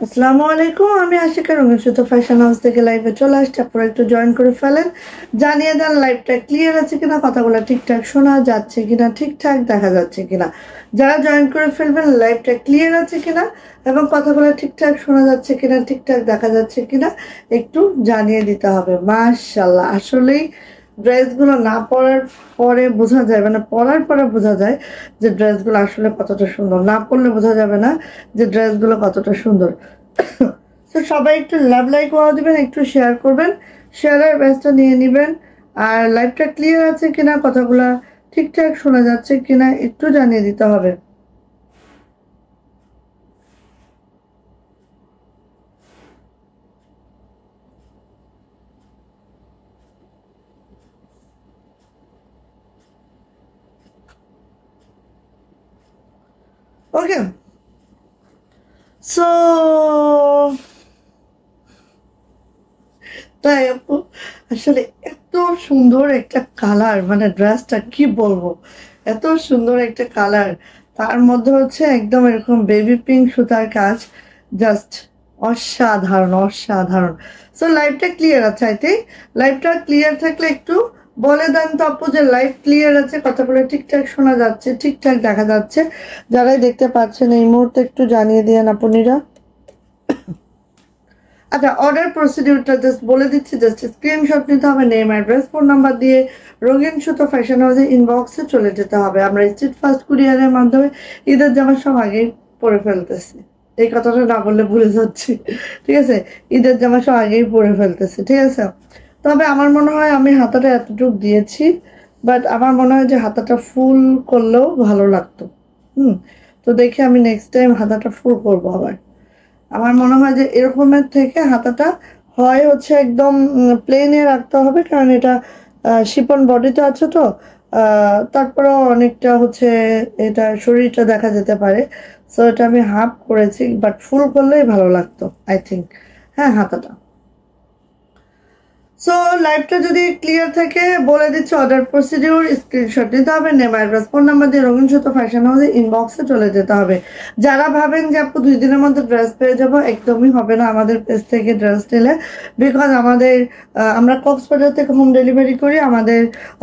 আসসালামু আলাইকুম, আমি আশিকা রঙিন সুতো ফ্যাশন হাউস থেকে লাইভে চলে আসছি। আপনারা একটু জয়েন করে ফেলেন, জানিয়ে দেন লাইভটা ক্লিয়ার আছে কিনা, কথাগুলো ঠিকঠাক শোনা যাচ্ছে কিনা, ঠিকঠাক দেখা যাচ্ছে কিনা। যারা জয়েন করে ফেলবেন লাইভটা ক্লিয়ার আছে কিনা এবং কথাগুলো ঠিকঠাক শোনা যাচ্ছে কিনা, ঠিকঠাক দেখা যাচ্ছে কিনা একটু জানিয়ে দিতে হবে। মাশাআল্লাহ, আসলেই ড্রেসগুলো না পরার পরে বোঝা যায়, মানে পরার পরে বোঝা যায় যে ড্রেসগুলো আসলে কতটা সুন্দর, না পরলে বোঝা যাবে না যে ড্রেসগুলো কতটা সুন্দর। তো সবাই একটু লাভ লাইক ওয়াও দিবেন, একটু শেয়ার করবেন, শেয়ারের ব্যাচটা নিয়ে নেবেন। আর লাইভটা ক্লিয়ার আছে কিনা, কথাগুলো ঠিকঠাক শোনা যাচ্ছে কিনা একটু জানিয়ে দিতে হবে। ওকে, সো তাই আপু, আসলে এত সুন্দর একটা কালার, মানে ড্রেসটা কি বলবো, এত সুন্দর একটা কালার, তার মধ্যে হচ্ছে একদম এরকম বেবি পিঙ্ক সুতার কাজ, জাস্ট অসাধারণ অসাধারণ। সো লাইভটা ক্লিয়ার আছে, আই থিঙ্ক লাইভটা ক্লিয়ার থাকলে একটু বলে দেন তো আপু যে লাইভ ক্লিয়ার আছে, কথাগুলো ঠিকঠাক শোনা যাচ্ছে, ঠিকঠাক দেখা যাচ্ছে। যারাই দেখতে পাচ্ছেন এই মুহূর্তে একটু জানিয়ে দিয়েন আপুনিরা। আচ্ছা, অর্ডার প্রসিডিউরটা জাস্ট বলে দিচ্ছি, জাস্ট স্ক্রিনশট নিতে হবে, নেম অ্যাড্রেস ফোন নাম্বার দিয়ে রঙিন সুতো ফ্যাশন হাউসে ইনবক্সে চলে যেতে হবে। আমরা স্ট্রিট ফাস্ট কুরিয়ারের মাধ্যমে ঈদের জামা সব আগেই পরে ফেলতেছি, এই কথাটা না বললে ভুলে যাচ্ছি, ঠিক আছে? ঈদের জামা সব আগেই পরে ফেলতেছি, ঠিক আছে? তবে আমার মনে হয় আমি হাতাটা এতটুকু দিয়েছি, বাট আমার মনে হয় যে হাতাটা ফুল করলেও ভালো লাগতো। হুম, তো দেখি আমি নেক্সট টাইম হাতাটা ফুল করবো আবার। আমার মনে হয় যে এরকমের থেকে হাতাটা হয় হচ্ছে একদম প্লেনে রাখতে হবে, কারণ এটা শিপন বডিতে আছে তো, তারপরেও অনেকটা হচ্ছে এটা শরীরটা দেখা যেতে পারে। সো এটা আমি হাফ করেছি, বাট ফুল করলেই ভালো লাগতো আই থিঙ্ক। হ্যাঁ, হাতাটা। সো লাইভটা যদি ক্লিয়ার থাকে বলে দিচ্ছি, অর্ডার প্রসিডিউর স্ক্রিনশট নিতে হবে, নেম অ্যাড্রেস ফোন নাম্বার দিয়ে রঙিন সুতো ফ্যাশন হাউসে ইনবক্সে চলে যেতে হবে। যারা ভাবেন যে আপু 2 দিনের মধ্যে ড্রেস পেয়ে যাবো, একদমই হবে না আমাদের পেজ থেকে ড্রেস নিলে। বিকজ আমরা কক্সবাজার থেকে হোম ডেলিভারি করি, আমাদের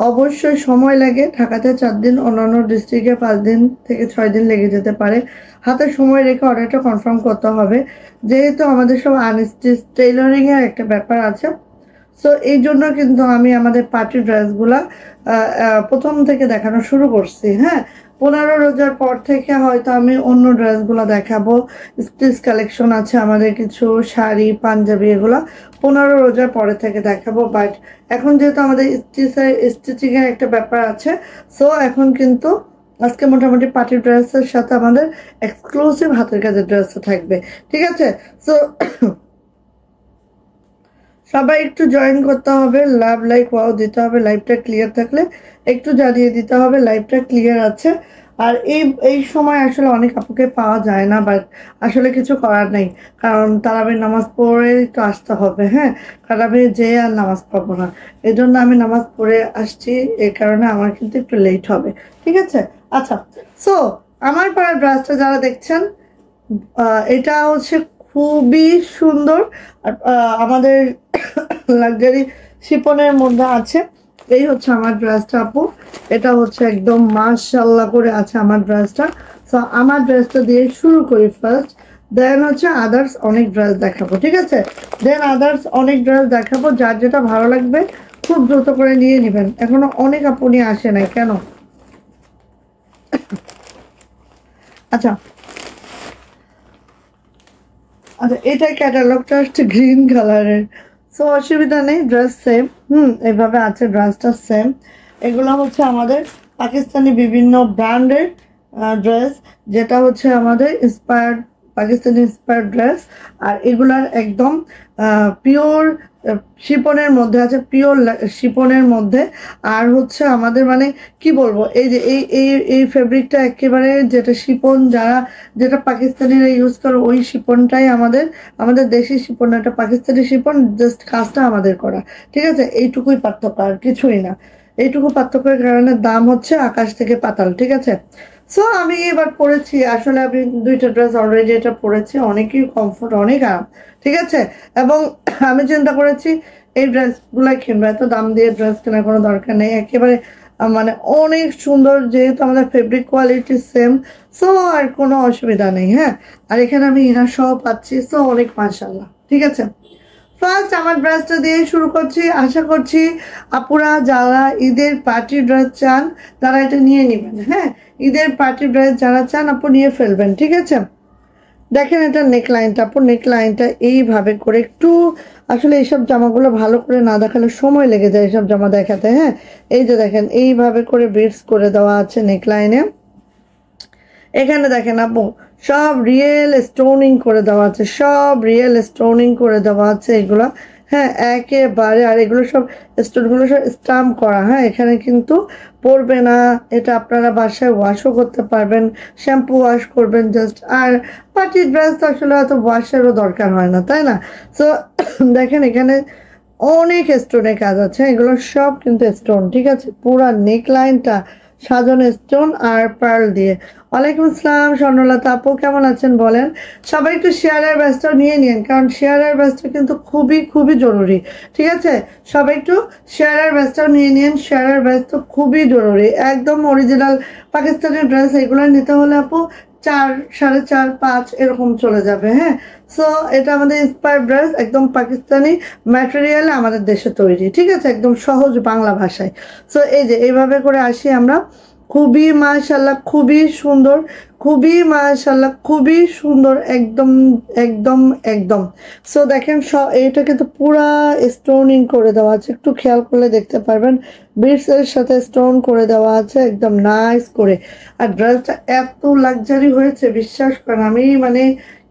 অবশ্যই সময় লাগে। ঢাকাতে 4 দিন, অন্যান্য ডিস্ট্রিক্টে 5 দিন থেকে 6 দিন লেগে যেতে পারে। হাতে সময় রেখে অর্ডারটা কনফার্ম করতে হবে, যেহেতু আমাদের সব আনস্টিচ টেইলরিংয়ের একটা ব্যাপার আছে। সো এই জন্য কিন্তু আমি আমাদের পার্টি ড্রেসগুলা প্রথম থেকে দেখানো শুরু করছি। হ্যাঁ, 15 রোজার পর থেকে হয়তো আমি অন্য ড্রেসগুলো দেখাবো। স্টিচ কালেকশন আছে আমাদের কিছু, শাড়ি পাঞ্জাবি, এগুলো 15 রোজার পরে থেকে দেখাবো। বাট এখন যেহেতু আমাদের স্টিচিং এর একটা ব্যাপার আছে, সো এখন কিন্তু আজকে মোটামুটি পার্টি ড্রেসের সাথে আমাদের এক্সক্লুসিভ হাতের কাজের ড্রেসও থাকবে, ঠিক আছে? সো সবাই একটু জয়েন করতে হবে, লাভ লাইক ওয়াও দিতে হবে। লাইভটা ক্লিয়ার থাকলে একটু জানিয়ে দিতে হবে লাইভটা ক্লিয়ার আছে। আর এই সময় আসলে অনেক আপুকে পাওয়া যায় না, বাট আসলে কিছু করার নেই, কারণ তারাবির নামাজ পড়েই তো আসতে হবে। হ্যাঁ, কারণ আমি যে আর নামাজ পড়বো না, এই জন্য আমি নামাজ পড়ে আসছি, এই কারণে আমার কিন্তু একটু লেট হবে। ঠিক আছে, আচ্ছা। সো আমার পরা ড্রেসটা যারা দেখছেন, এটা হচ্ছে খুবই সুন্দর। আর আমাদের লাক্সারি শিপনের মধ্যে আছে। এই হচ্ছে আমার ড্রেসটা আপু, এটা হচ্ছে একদম মাশাআল্লাহ করে আছে আমার ড্রেসটা। সো আমার ড্রেসটা দিয়ে শুরু করি ফার্স্ট, দেন হচ্ছে আদার্স অনেক ড্রেস দেখাবো। ঠিক আছে, দেন আদার্স অনেক ড্রেস দেখাবো, যার যেটা ভালো লাগবে খুব দ্রুত করে নিয়ে নেবেন। এখনো অনেক আপু নিয়ে আসে নাই কেন? আচ্ছা আচ্ছা, এটা ক্যাটালগটা হচ্ছে গ্রিন কালারের, সো অসুবিধা নেই, ড্রেস সেম। এইভাবে আছে, ড্রেসটা সেম। এগুলো হচ্ছে আমাদের পাকিস্তানি বিভিন্ন ব্র্যান্ডের ড্রেস, যেটা হচ্ছে আমাদের ইন্সপায়ার্ড, পাকিস্তানি ইন্সপায়ার্ড ড্রেস। আর এগুলার একদম পিওর শিপনের মধ্যে আছে, পিওর শিপনের মধ্যে। আর হচ্ছে আমাদের মানে কি বলবো, এই যে এই ফেব্রিকটা একেবারে যেটা শিপন, যারা যেটা পাকিস্তানিরা ইউজ করে ওই শিপনটাই আমাদের দেশি শিপন, এটা পাকিস্তানি শিপন, জাস্ট কাজটা আমাদের করা। ঠিক আছে, এইটুকুই পার্থক্য, আর কিছুই না। এইটুকু পার্থক্যের কারণে দাম হচ্ছে আকাশ থেকে পাতাল। ঠিক আছে, সো আমি এবার পরেছি, আসলে আমি দুইটা ড্রেস অলরেডি এটা পরেছি, অনেকই কমফোর্ট, অনেক আরাম। ঠিক আছে, এবং আমি চিন্তা করেছি এই ড্রেসগুলাই কিনবো, এত দাম দিয়ে ড্রেস কেনার কোনো দরকার নেই, একেবারে মানে অনেক সুন্দর, যেহেতু আমাদের ফেব্রিক কোয়ালিটি সেম, সো আর কোনো অসুবিধা নেই। হ্যাঁ, আর এখানে আমি ইনার সহ পাচ্ছি, সো অনেক মাশাআল্লাহ। ঠিক আছে, ফার্স্ট আমার ড্রেসটা দিয়ে শুরু করছি। আশা করছি আপুরা যারা ঈদের পার্টি ড্রেস চান তারা এটা নিয়ে নেবেন। হ্যাঁ, ঈদের পার্টি ড্রেস যারা চান আপু নিয়ে ফেলবেন। ঠিক আছে, দেখেন এটা নেকলাইনটা, আপু নেকলাইনটা এইভাবে করে একটু, আসলে এইসব জামাগুলো ভালো করে না দেখালে সময় লেগে যায় এইসব জামা দেখাতে। হ্যাঁ, এই যে দেখেন এইভাবে করে বিটস করে দেওয়া আছে নেকলাইনে। এখানে দেখেন আপু সব রিয়েল স্টোনিং করে দেওয়া আছে, সব রিয়েল স্টোনিং করে দেওয়া আছে এগুলো। হ্যাঁ, একেবারে। আর এগুলো সব স্টোনগুলো সব স্টাম্প করা। হ্যাঁ, এখানে কিন্তু পড়বে না, এটা আপনারা বাসায় ওয়াশও করতে পারবেন, শ্যাম্পু ওয়াশ করবেন জাস্ট। আর পার্টি ড্রেস তো আসলে এত ওয়াশেরও দরকার হয় না, তাই না? সো দেখেন এখানে অনেক স্টোনের কাজ আছে, এগুলো সব কিন্তু স্টোন। ঠিক আছে, পুরা নেক লাইনটা সাজানো স্টোন আর পার্ল দিয়ে। ওয়ালাইকুম আসসালাম স্বর্ণলতা আপু, কেমন আছেন বলেন? সবাই একটু শেয়ারের ব্যস্ত নিয়ে নিন, কারণ শেয়ারের ব্যস্ত কিন্তু খুবই খুবই জরুরি। ঠিক আছে, সবাই একটু শেয়ারের ব্যস্ত নিয়ে নিন, শেয়ারের ব্যস্ত খুবই জরুরি। একদম অরিজিনাল পাকিস্তানি ড্রেস এগুলো নিতে হলে আপু 4, 4.5, 5 এরকম চলে যাবে। হ্যাঁ, সো এটা আমাদের ইন্সপায়ার ড্রেস, একদম পাকিস্তানি ম্যাটেরিয়ালে আমাদের দেশে তৈরি। ঠিক আছে, একদম সহজ বাংলা ভাষায়। সো এই যে এইভাবে করে আসি আমরা, খুবই মাশাআল্লাহ, খুবই সুন্দর, খুবই মাশাআল্লাহ, খুবই সুন্দর, একদম একদম একদম। সো দেখেন এটা কিন্তু পুরা স্টোনিং করে দেওয়া আছে, একটু খেয়াল করলে দেখতে পারবেন বিটস এর সাথে স্টোন করে দেওয়া আছে একদম নাইস করে। আর ড্রেসটা এত লাক্সারি হয়েছে বিশ্বাস করেন, আমি মানে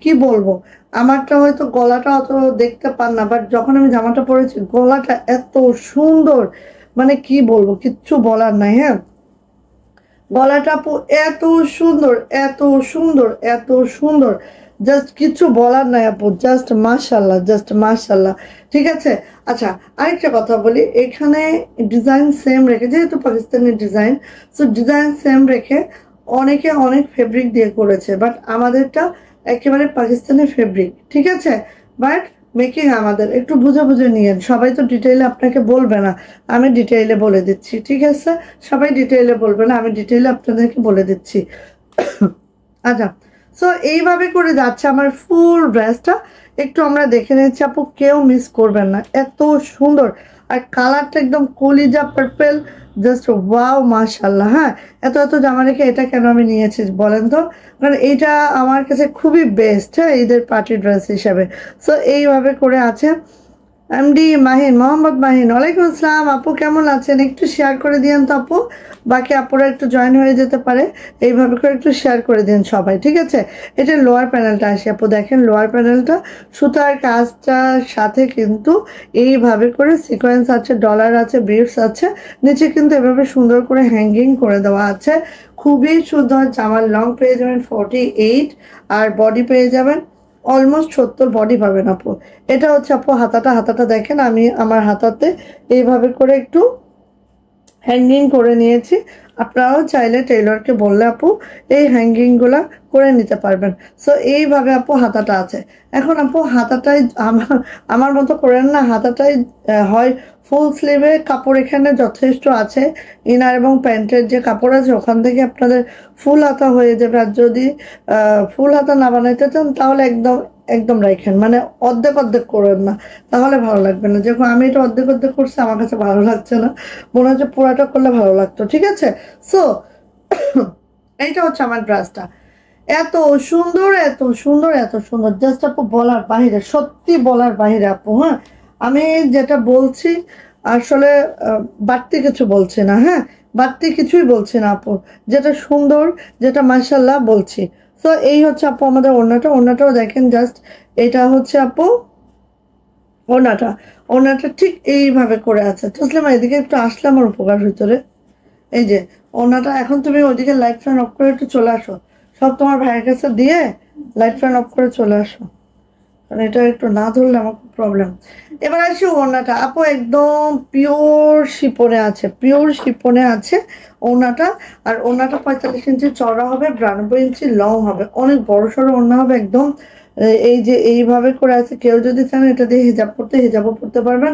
কি বলবো, আমারটা হয়তো গলাটা অত দেখতে পান না, বাট যখন আমি জামাটা পরেছি গলাটা এত সুন্দর, মানে কি বলবো, কিচ্ছু বলার নাই। হ্যাঁ, গলাটা আপু এত সুন্দর, এত সুন্দর, এত সুন্দর, জাস্ট কিছু বলার নাই আপু, জাস্ট মাশাল্লাহ, জাস্ট মাশাল্লাহ। ঠিক আছে, আচ্ছা আরেকটা কথা বলি, এখানে ডিজাইন সেম রেখে, যেহেতু Pakistani design, so design same রেখে অনেকে অনেক ফেব্রিক দিয়ে করেছে, বাট আমাদেরটা একেবারে পাকিস্তানি ফেব্রিক। ঠিক আছে, বাট মেকিং আমাদের একটু বুঝে বুঝে নিয়েন, সবাই তো ডিটেইলে আপনাকে বলবে না, আমি ডিটেইলে বলে দিচ্ছি। ঠিক আছে, সবাই ডিটেইলে বলবে না, আমি ডিটেইলে আপনাদেরকে বলে দিচ্ছি। আচ্ছা, সো এইভাবে করে যাচ্ছে আমার ফুল ড্রেসটা, একটু আমরা দেখে নিচ্ছি আপু, কেউ মিস করবেন না, এত সুন্দর। আর কালারটা একদম কলিজা পার্পেল, জাস্ট ওয়াও মাশাআল্লাহ। হ্যাঁ, এত এত জামা রেখে এটা কেন আমি নিয়েছি বলেন তো, কারণ এইটা আমার কাছে খুবই বেস্ট। হ্যাঁ, ঈদের পার্টি ড্রেস হিসাবে। সো এইভাবে করে আছে, এমডি মাহিন, মোহাম্মদ মাহিন, ওয়ালাইকুম আসসালাম। আপু কেমন আছেন? একটু শেয়ার করে দিন তো আপু, বাকি আপুরা একটু জয়েন হয়ে যেতে পারে। এইভাবে করে একটু শেয়ার করে দিন সবাই, ঠিক আছে? এটা লোয়ার প্যানেলটা আসে আপু, দেখেন লোয়ার প্যানেলটা সুতার কাজটার সাথে কিন্তু এইভাবে করে সিকোয়েন্স আছে, ডলার আছে, বিটস আছে, নিচে কিন্তু এভাবে সুন্দর করে হ্যাঙ্গিং করে দেওয়া আছে। খুবই সুন্দর জামার লং পেয়ে যাবেন 48, আর বডি পেয়ে যাবেন অলমোস্ট 70 বডি পাবেন আপু। এটা হচ্ছে আপু হাতাটা দেখেন, আমি আমার হাতাতে এইভাবে করে একটু হ্যাঙ্গিং করে নিয়েছি। আপনারাও চাইলে টেইলরকে বললে আপু এই হ্যাঙ্গিংগুলো করে নিতে পারবেন। সো এইভাবে আপু হাতাটা আছে। এখন আপু হাতাটাই আমার আমার মতো করেন না, হাতাটাই হয় ফুল স্লিভে কাপড় এখানে যথেষ্ট আছে, ইনার এবং প্যান্টের যে কাপড় আছে ওখান থেকে আপনাদের ফুল হাতা হয়ে যাবে। আর যদি ফুল হাতা না বানাইতে চান তাহলে একদম একদম রাখেন, মানে অর্ধেক অর্ধেক করেন না, তাহলে ভালো লাগবে না। যখন আমি এটা অর্ধেক অর্ধেক করছি আমার কাছে ভালো লাগছে না, মনে হচ্ছে পুরাটা করলে ভালো লাগতো, ঠিক আছে? সো এইটা হচ্ছে আমার ড্রেসটা, এত সুন্দর এত সুন্দর এত সুন্দর, জাস্ট আপু বলার বাহিরে, সত্যি বলার বাহিরে আপু। হ্যাঁ, আমি যেটা বলছি আসলে বাড়তি কিছু বলছি না, হ্যাঁ, বাড়তি কিছুই বলছি না আপু, যেটা সুন্দর, যেটা মাশাল্লাহ বলছি। তো এই হচ্ছে আপু আমাদের ওড়নাটাও দেখেন, জাস্ট এটা হচ্ছে আপু ওড়নাটা। ওড়নাটা ঠিক এইভাবে করে আছে। তসলিমা এদিকে একটু আসলে আমার উপকার ভিতরে, এই যে ওড়নাটা। এখন তুমি ওইদিকে লাইট ফ্যান অফ করে একটু চলে আসো, সব তোমার ভাইয়ের কাছে দিয়ে লাইট ফ্যান অফ করে চলে আসো, কারণ এটা একটু না ধরলে আমার খুব প্রবলেম। এবার আসি ওড়নাটা আপু, একদম পিওর শিপনে আছে, পিওর শিপনে আছে ওড়নাটা। আর ওড়নাটা 45 ইঞ্চি চড়া হবে, 92 ইঞ্চি লং হবে, অনেক বড় সড়ো ওড়না হবে একদম। এই যে এইভাবে করে আছে, কেউ যদি চান এটা দিয়ে হিজাব করতে হিজাবও পড়তে পারবেন।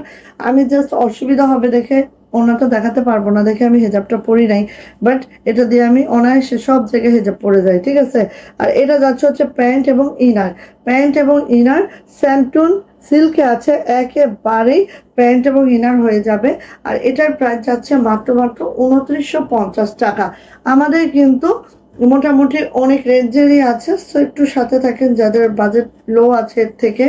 আমি জাস্ট অসুবিধা হবে দেখে ওড়নাটা দেখাতে পারবো না দেখে আমি হিজাবটা পরি নাই, বাট এটা দিয়ে আমি অনায়াসে সব জায়গায় হিজাব পরে যাই, ঠিক আছে? আর এটা যাচ্ছে হচ্ছে প্যান্ট এবং ইনার, প্যান্ট এবং ইনার স্যান্টুন সিল্কে আছে, একেবারেই প্যান্ট এবং ইনার হয়ে যাবে। আর এটার প্রাইস যাচ্ছে মাত্র 2950 টাকা। আমাদের কিন্তু মোটামুটি অনেক রেঞ্জেরই আছে, সো একটু সাথে থাকেন যাদের বাজেট লো আছে এর থেকে।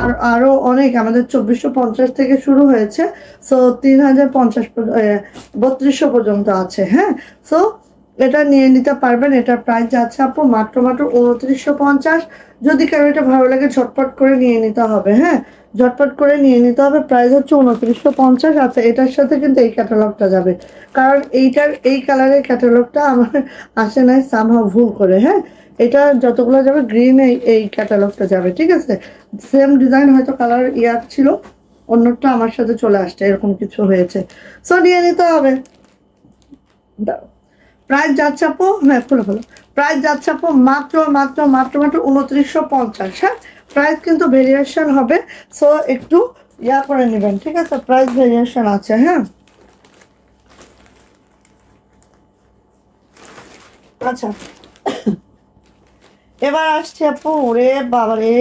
আর আরো অনেক, আমাদের 2450 থেকে শুরু হয়েছে, সো 3050 3200 পর্যন্ত আছে। হ্যাঁ, সো এটা নিয়ে নিতে পারবেন। এটার প্রাইস যাচ্ছে আপু মাত্র 2950। যদি কারো এটা ভালো লাগে ঝটপট করে নিয়ে নিতে হবে, হ্যাঁ, ঝটপট করে নিয়ে নিতে হবে। প্রাইস হচ্ছে 2950। আচ্ছা, এটার সাথে কিন্তু এই ক্যাটালগটা যাবে, কারণ এইটার এই কালারের ক্যাটালগটা আমার আসে নাই সামহাও ভুল করে। হ্যাঁ, এটা যতগুলো যাবে গ্রিন এই ক্যাটালগটা যাবে, ঠিক আছে? সেম ডিজাইন হয়তো কালার ইয়ার ছিল, অন্যটা আমার সাথে চলে আসছে, এরকম কিছু হয়েছে, সো নিয়ে নিতে হবে। প্রাইস যাচ্ছে আপু, হ্যাঁ খুলে ফেলো, প্রাইস যাচ্ছে আপু মাত্র মাত্র মাত্র মাত্র 2950। হ্যাঁ, প্রাইস কিন্তু ভেরিয়েশন হবে, সো একটু ইয়া করে নেবেন, ঠিক আছে? প্রাইস ভেরিয়েশন আছে। হ্যাঁ, আচ্ছা, এবার আসছে আপু, রে বাবা রে,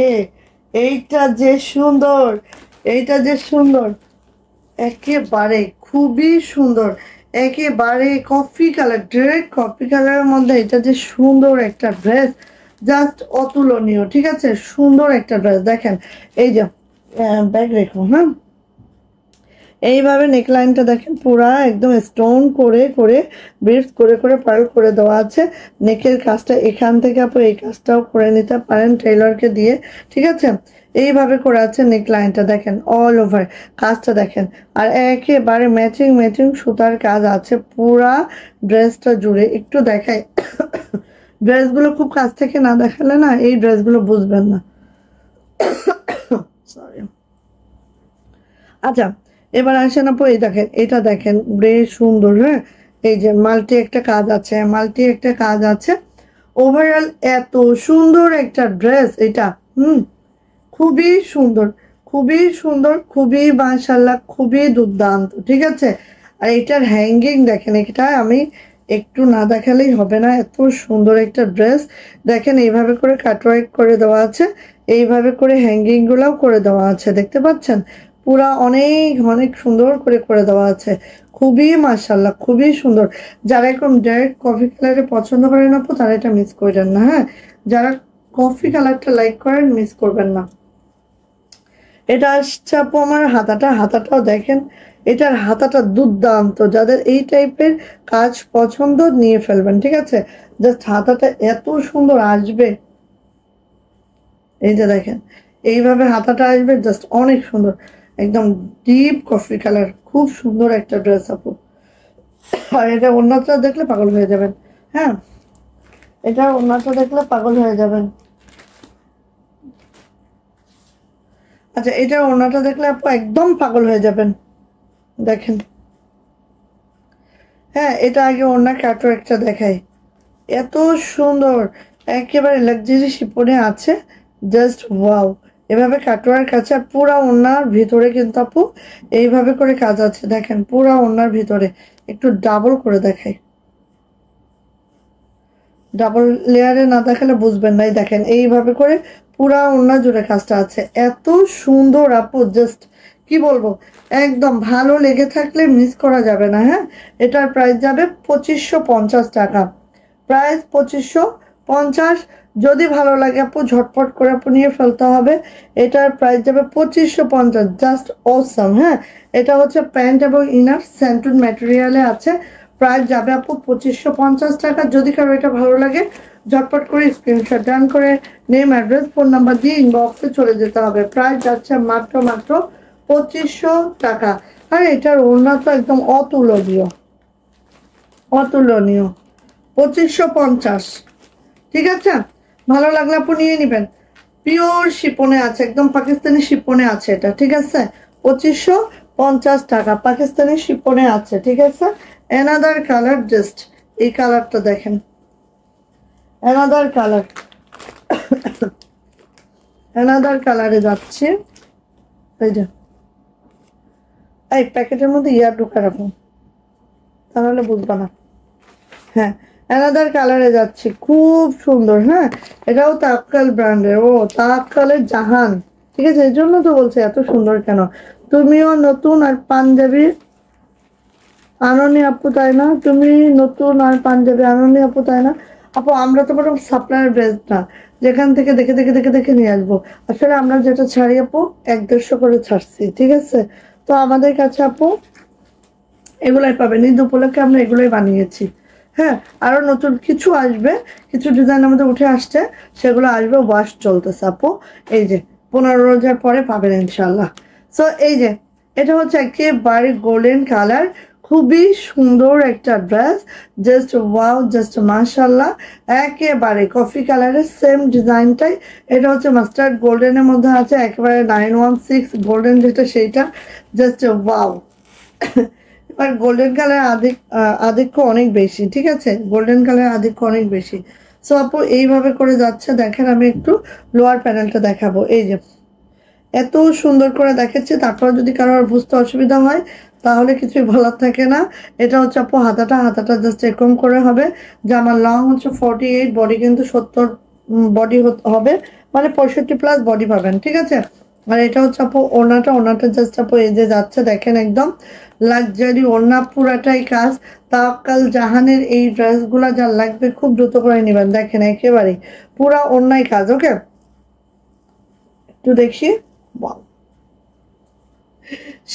এইটা যে সুন্দর, এইটা যে সুন্দর, একেবারে খুবই সুন্দর, একেবারে কফি কালার, ডিরেক্ট কফি কালারের মধ্যে এটা যে সুন্দর একটা ড্রেস, জাস্ট অতুলনীয়, ঠিক আছে? সুন্দর একটা ড্রেস দেখেন। এই যে ব্যাগ রেখো, হ্যাঁ, এইভাবে নেকলাইনটা দেখেন পুরা একদম স্টোন করে করে বিটস করে করে পার্ল করে দেওয়া আছে। নেকের কাজটা এখান থেকে আপনি এই কাজটাও করে নিতে পারেন টেইলরকে দিয়ে, ঠিক আছে? এইভাবে করে আছে নেকলাইনটা দেখেন, অল ওভার কাজটা দেখেন। আর একেবারে ম্যাচিং ম্যাচিং সুতার কাজ আছে পুরা ড্রেসটা জুড়ে। একটু দেখাই, ড্রেসগুলো খুব কাছ থেকে না দেখালে না এই ড্রেসগুলো বুঝবেন না, সরি। আচ্ছা, এবার আসেন আপু, এই দেখেন, এটা দেখেন বেশ সুন্দর। হ্যাঁ, এই যে মাল্টি একটা কাজ আছে, মাল্টি একটা কাজ আছে, ওভারঅল এত সুন্দর একটা ড্রেস এটা। খুবই সুন্দর, খুবই সুন্দর, খুবই মাশাআল্লাহ, খুবই দুর্দান্ত, ঠিক আছে? আর এটার হ্যাঙ্গিং দেখেন, এটা আমি একটু না দেখালেই হবে না, এত সুন্দর একটা ড্রেস। দেখেন এইভাবে করে কাটওয়ার্ক করে দেওয়া আছে, এইভাবে করে হ্যাঙ্গিং গুলাও করে দেওয়া আছে, দেখতে পাচ্ছেন? পুরা অনেক অনেক সুন্দর করে করে দেওয়া আছে, খুবই মাশাআল্লাহ, খুবই সুন্দর। যারা এরকম ডাইরেক্ট কফি কালারে পছন্দ করেন আপু, তারা এটা মিস করেন না। হ্যাঁ, যারা কফি কালারটা লাইক করেন মিস করবেন না। এটা আসছে আপু আমার হাতাটাও দেখেন, এটার হাতাটা দুর্দান্ত। যাদের এই টাইপের কাজ পছন্দ নিয়ে ফেলবেন, ঠিক আছে। জাস্ট হাতাটা এত সুন্দর আসবে, এই যে দেখেন এইভাবে হাতাটা আসবে, জাস্ট অনেক সুন্দর, একদম ডিপ কফি কালার, খুব সুন্দর একটা ড্রেস আপু। আর এটা ওড়নাটা দেখলে পাগল হয়ে যাবেন। হ্যাঁ, এটা ওড়নাটা দেখলে পাগল হয়ে যাবেন। আচ্ছা, এটা ওড়নাটা দেখলে আপু একদম পাগল হয়ে যাবেন, দেখেন। হ্যাঁ, এটা আগে ওড়না কাটো একটা দেখাই, এত সুন্দর, একেবারে লাক্সারি শিপনে আছে, জাস্ট ওয়াও। এভাবে কাটোয়ার কাছে পুরা ওড়নার ভিতরে কিন্তু আপু এইভাবে করে কাজ আছে, দেখেন পুরা ওড়নার ভিতরে। একটু ডাবল করে দেখাই, ডাবল লেয়ারে না দেখালে বুঝবেন না। দেখেন এইভাবে করে পুরা ওড়না জুড়ে কাজটা আছে, এত সুন্দর আপু, জাস্ট কি বলবো, একদম ভালো লেগে থাকলে মিস করা যাবে না। হ্যাঁ, এটার প্রাইস যাবে 2550 টাকা, প্রাইস 2550। যদি ভালো লাগে আপু ঝটপট করে আপু নিয়ে ফেলতে হবে। এটার প্রাইস যাবে 2550, জাস্ট অসম। হ্যাঁ, এটা হচ্ছে প্যান্ট এবং ইনার স্যান্টুন ম্যাটেরিয়ালে আছে, প্রাইস যাবে আপু 2550 টাকা। যদি কারো এটা ভালো লাগে ঝটপট করে স্ক্রিনশট ডান করে নেম, অ্যাড্রেস, ফোন নাম্বার দিয়ে ইনবক্সে চলে যেতে হবে। প্রাইস যাচ্ছে মাত্র 2500 টাকা। আর এটার ওড়না তো একদম অতুলনীয়, অতুলনীয়, 2550। ঠিক আছে, ভালো লাগলে আপু নিয়ে নিবেন। পিওর শিপনে আছে, একদম পাকিস্তানি শিপনে আছে এটা, ঠিক আছে। 2550 টাকা পাকিস্তানি শিপনে আছে, ঠিক আছে। অ্যানাদার কালার, জাস্ট এই কালারটা দেখেন, অ্যানাদার কালার, অ্যানাদার কালারে যাচ্ছে। এই যে এই প্যাকেটের মধ্যে ইয়ার ঢোকা রাখুন, তাহলে বুঝবা না। হ্যাঁ, অ্যানাদার কালারে যাচ্ছে, খুব সুন্দর। হ্যাঁ, এটাও তাক্কাল ব্র্যান্ডের, ও তাক্কালের জাহান, ঠিক আছে। এই জন্য তো বলছে এত সুন্দর কেন। তুমিও নতুন আর পাঞ্জাবি আননি আপু, তাই না? তুমি নতুন আর পাঞ্জাবি আননি আপু, তাই না? আপু আমরা তো বরং সাপ্লায়ার বেস না, যেখান থেকে দেখে দেখে দেখে দেখে নিয়ে আসবো। আসলে আমরা যেটা ছাড়ি আপু 150 করে ছাড়ছি, ঠিক আছে। তো আমাদের কাছে আপু এগুলাই পাবেন, ঈদ উপলক্ষে আমরা এগুলাই বানিয়েছি। হ্যাঁ, আরো নতুন কিছু আসবে, কিছু ডিজাইন আমাদের উঠে আসছে, সেগুলো আসবে, ওয়াশ চলতেছে আপু। এই যে 15 রোজার পরে পাবেন ইনশাল্লাহ। সো এই যে এটা হচ্ছে একেবারে গোল্ডেন কালার, খুবই সুন্দর একটা ড্রেস, জাস্ট ওয়াও, জাস্ট মাশাল্লাহ। একেবারে কফি কালারের সেম ডিজাইনটাই, এটা হচ্ছে মাস্টার্ড গোল্ডেনের মধ্যে আছে, একেবারে 916 গোল্ডেন যেটা সেইটা, জাস্ট ওয়াও। আর গোল্ডেন কালার আধিক্য অনেক বেশি, ঠিক আছে, গোল্ডেন কালার আধিক্য অনেক বেশি। সো আপু এইভাবে করে যাচ্ছে, দেখেন আমি একটু লোয়ার প্যানেলটা দেখাবো। এই যে এত সুন্দর করে দেখাচ্ছে, তারপর যদি কারোর বুঝতে অসুবিধা হয় তাহলে কিছুই বলার থাকে না। এটা হচ্ছে আপু হাতাটা জাস্ট এরকম করে হবে, যে আমার লং হচ্ছে 48, বডি কিন্তু 70 বডি হবে, মানে 65+ বডি পাবেন, ঠিক আছে। আর এটা হচ্ছে আপু ওড়নাটা জাস্ট আপু এই যে যাচ্ছে, দেখেন একদম লাক্সারি ওড়না, পুরাটাই কাজ। তাওয়াক্কাল জাহানের এই ড্রেসগুলা যা লাগবে খুব দ্রুত করে নেবেন, দেখেন একেবারে পুরা ওড়নাই কাজ। ওকে, একটু দেখি,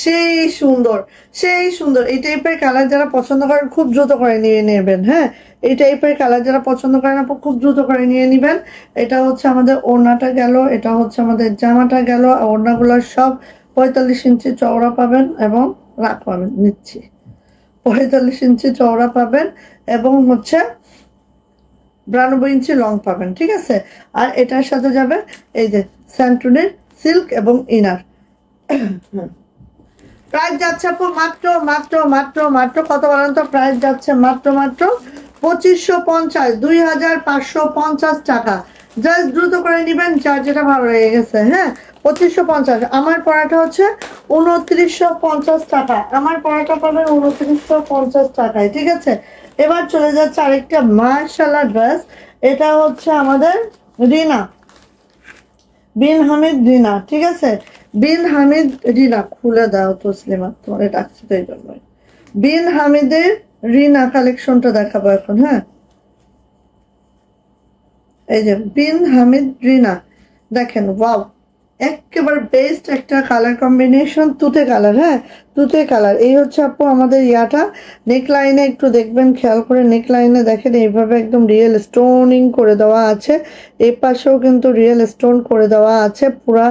সেই সুন্দর, সেই সুন্দর। এই টাইপের কালার যারা পছন্দ করেন খুব দ্রুত করে নিয়ে নেবেন। হ্যাঁ, এই টাইপের কালার যারা পছন্দ করেন আপু খুব দ্রুত করে নিয়ে নেবেন। এটা হচ্ছে আমাদের ওড়নাটা গেল, এটা হচ্ছে আমাদের জামাটা গেল। ওড়নাগুলো সব 45 ইঞ্চি চওড়া পাবেন এবং রাখ পাবেন, নিচ্ছি 45 ইঞ্চি চওড়া পাবেন এবং হচ্ছে 92 ইঞ্চি লং পাবেন, ঠিক আছে। আর এটার সাথে যাবে এই যে স্যান্টুনের সিল্ক এবং ইনার। প্রাইস যাচ্ছে আপু মাত্র মাত্র মাত্র মাত্র কত বলেন তো? প্রাইস যাচ্ছে মাত্র মাত্র 2550, 2550 টাকা। জাস্ট দ্রুত করে নিবেন যার যেটা ভালো লেগে গেছে। হ্যাঁ, 2550। আমার পড়াটা হচ্ছে 2950 টাকা, আমার পড়াটা পাবেন 2950 টাকায়, ঠিক আছে। এবার চলে যাচ্ছে আরেকটা মাশাআল্লাহ ড্রেস, এটা হচ্ছে আমাদের রিনা, বিন হামিদ রিনা, ঠিক আছে। বিন হামিদ রিনা, খুলে দাও তসলিমা, তোমার ডাকছি তো এই জন্য। বিন হামিদের রিনা কালেকশনটা দেখাবো এখন। হ্যাঁ, এই যে বিন হামিদ রিনা, দেখেন ওয়াও, একেবারে বেস্ট একটা কালার কম্বিনেশন, তুতে কালার। হ্যাঁ, তুতে কালার। এই হচ্ছে আপু আমাদের ইয়াটা। নেক লাইনে একটু দেখবেন, খেয়াল করে নেক লাইনে দেখেন এইভাবে একদম রিয়েল স্টোনিং করে দেওয়া আছে। এই পাশেও কিন্তু রিয়েল স্টোন করে দেওয়া আছে। পুরা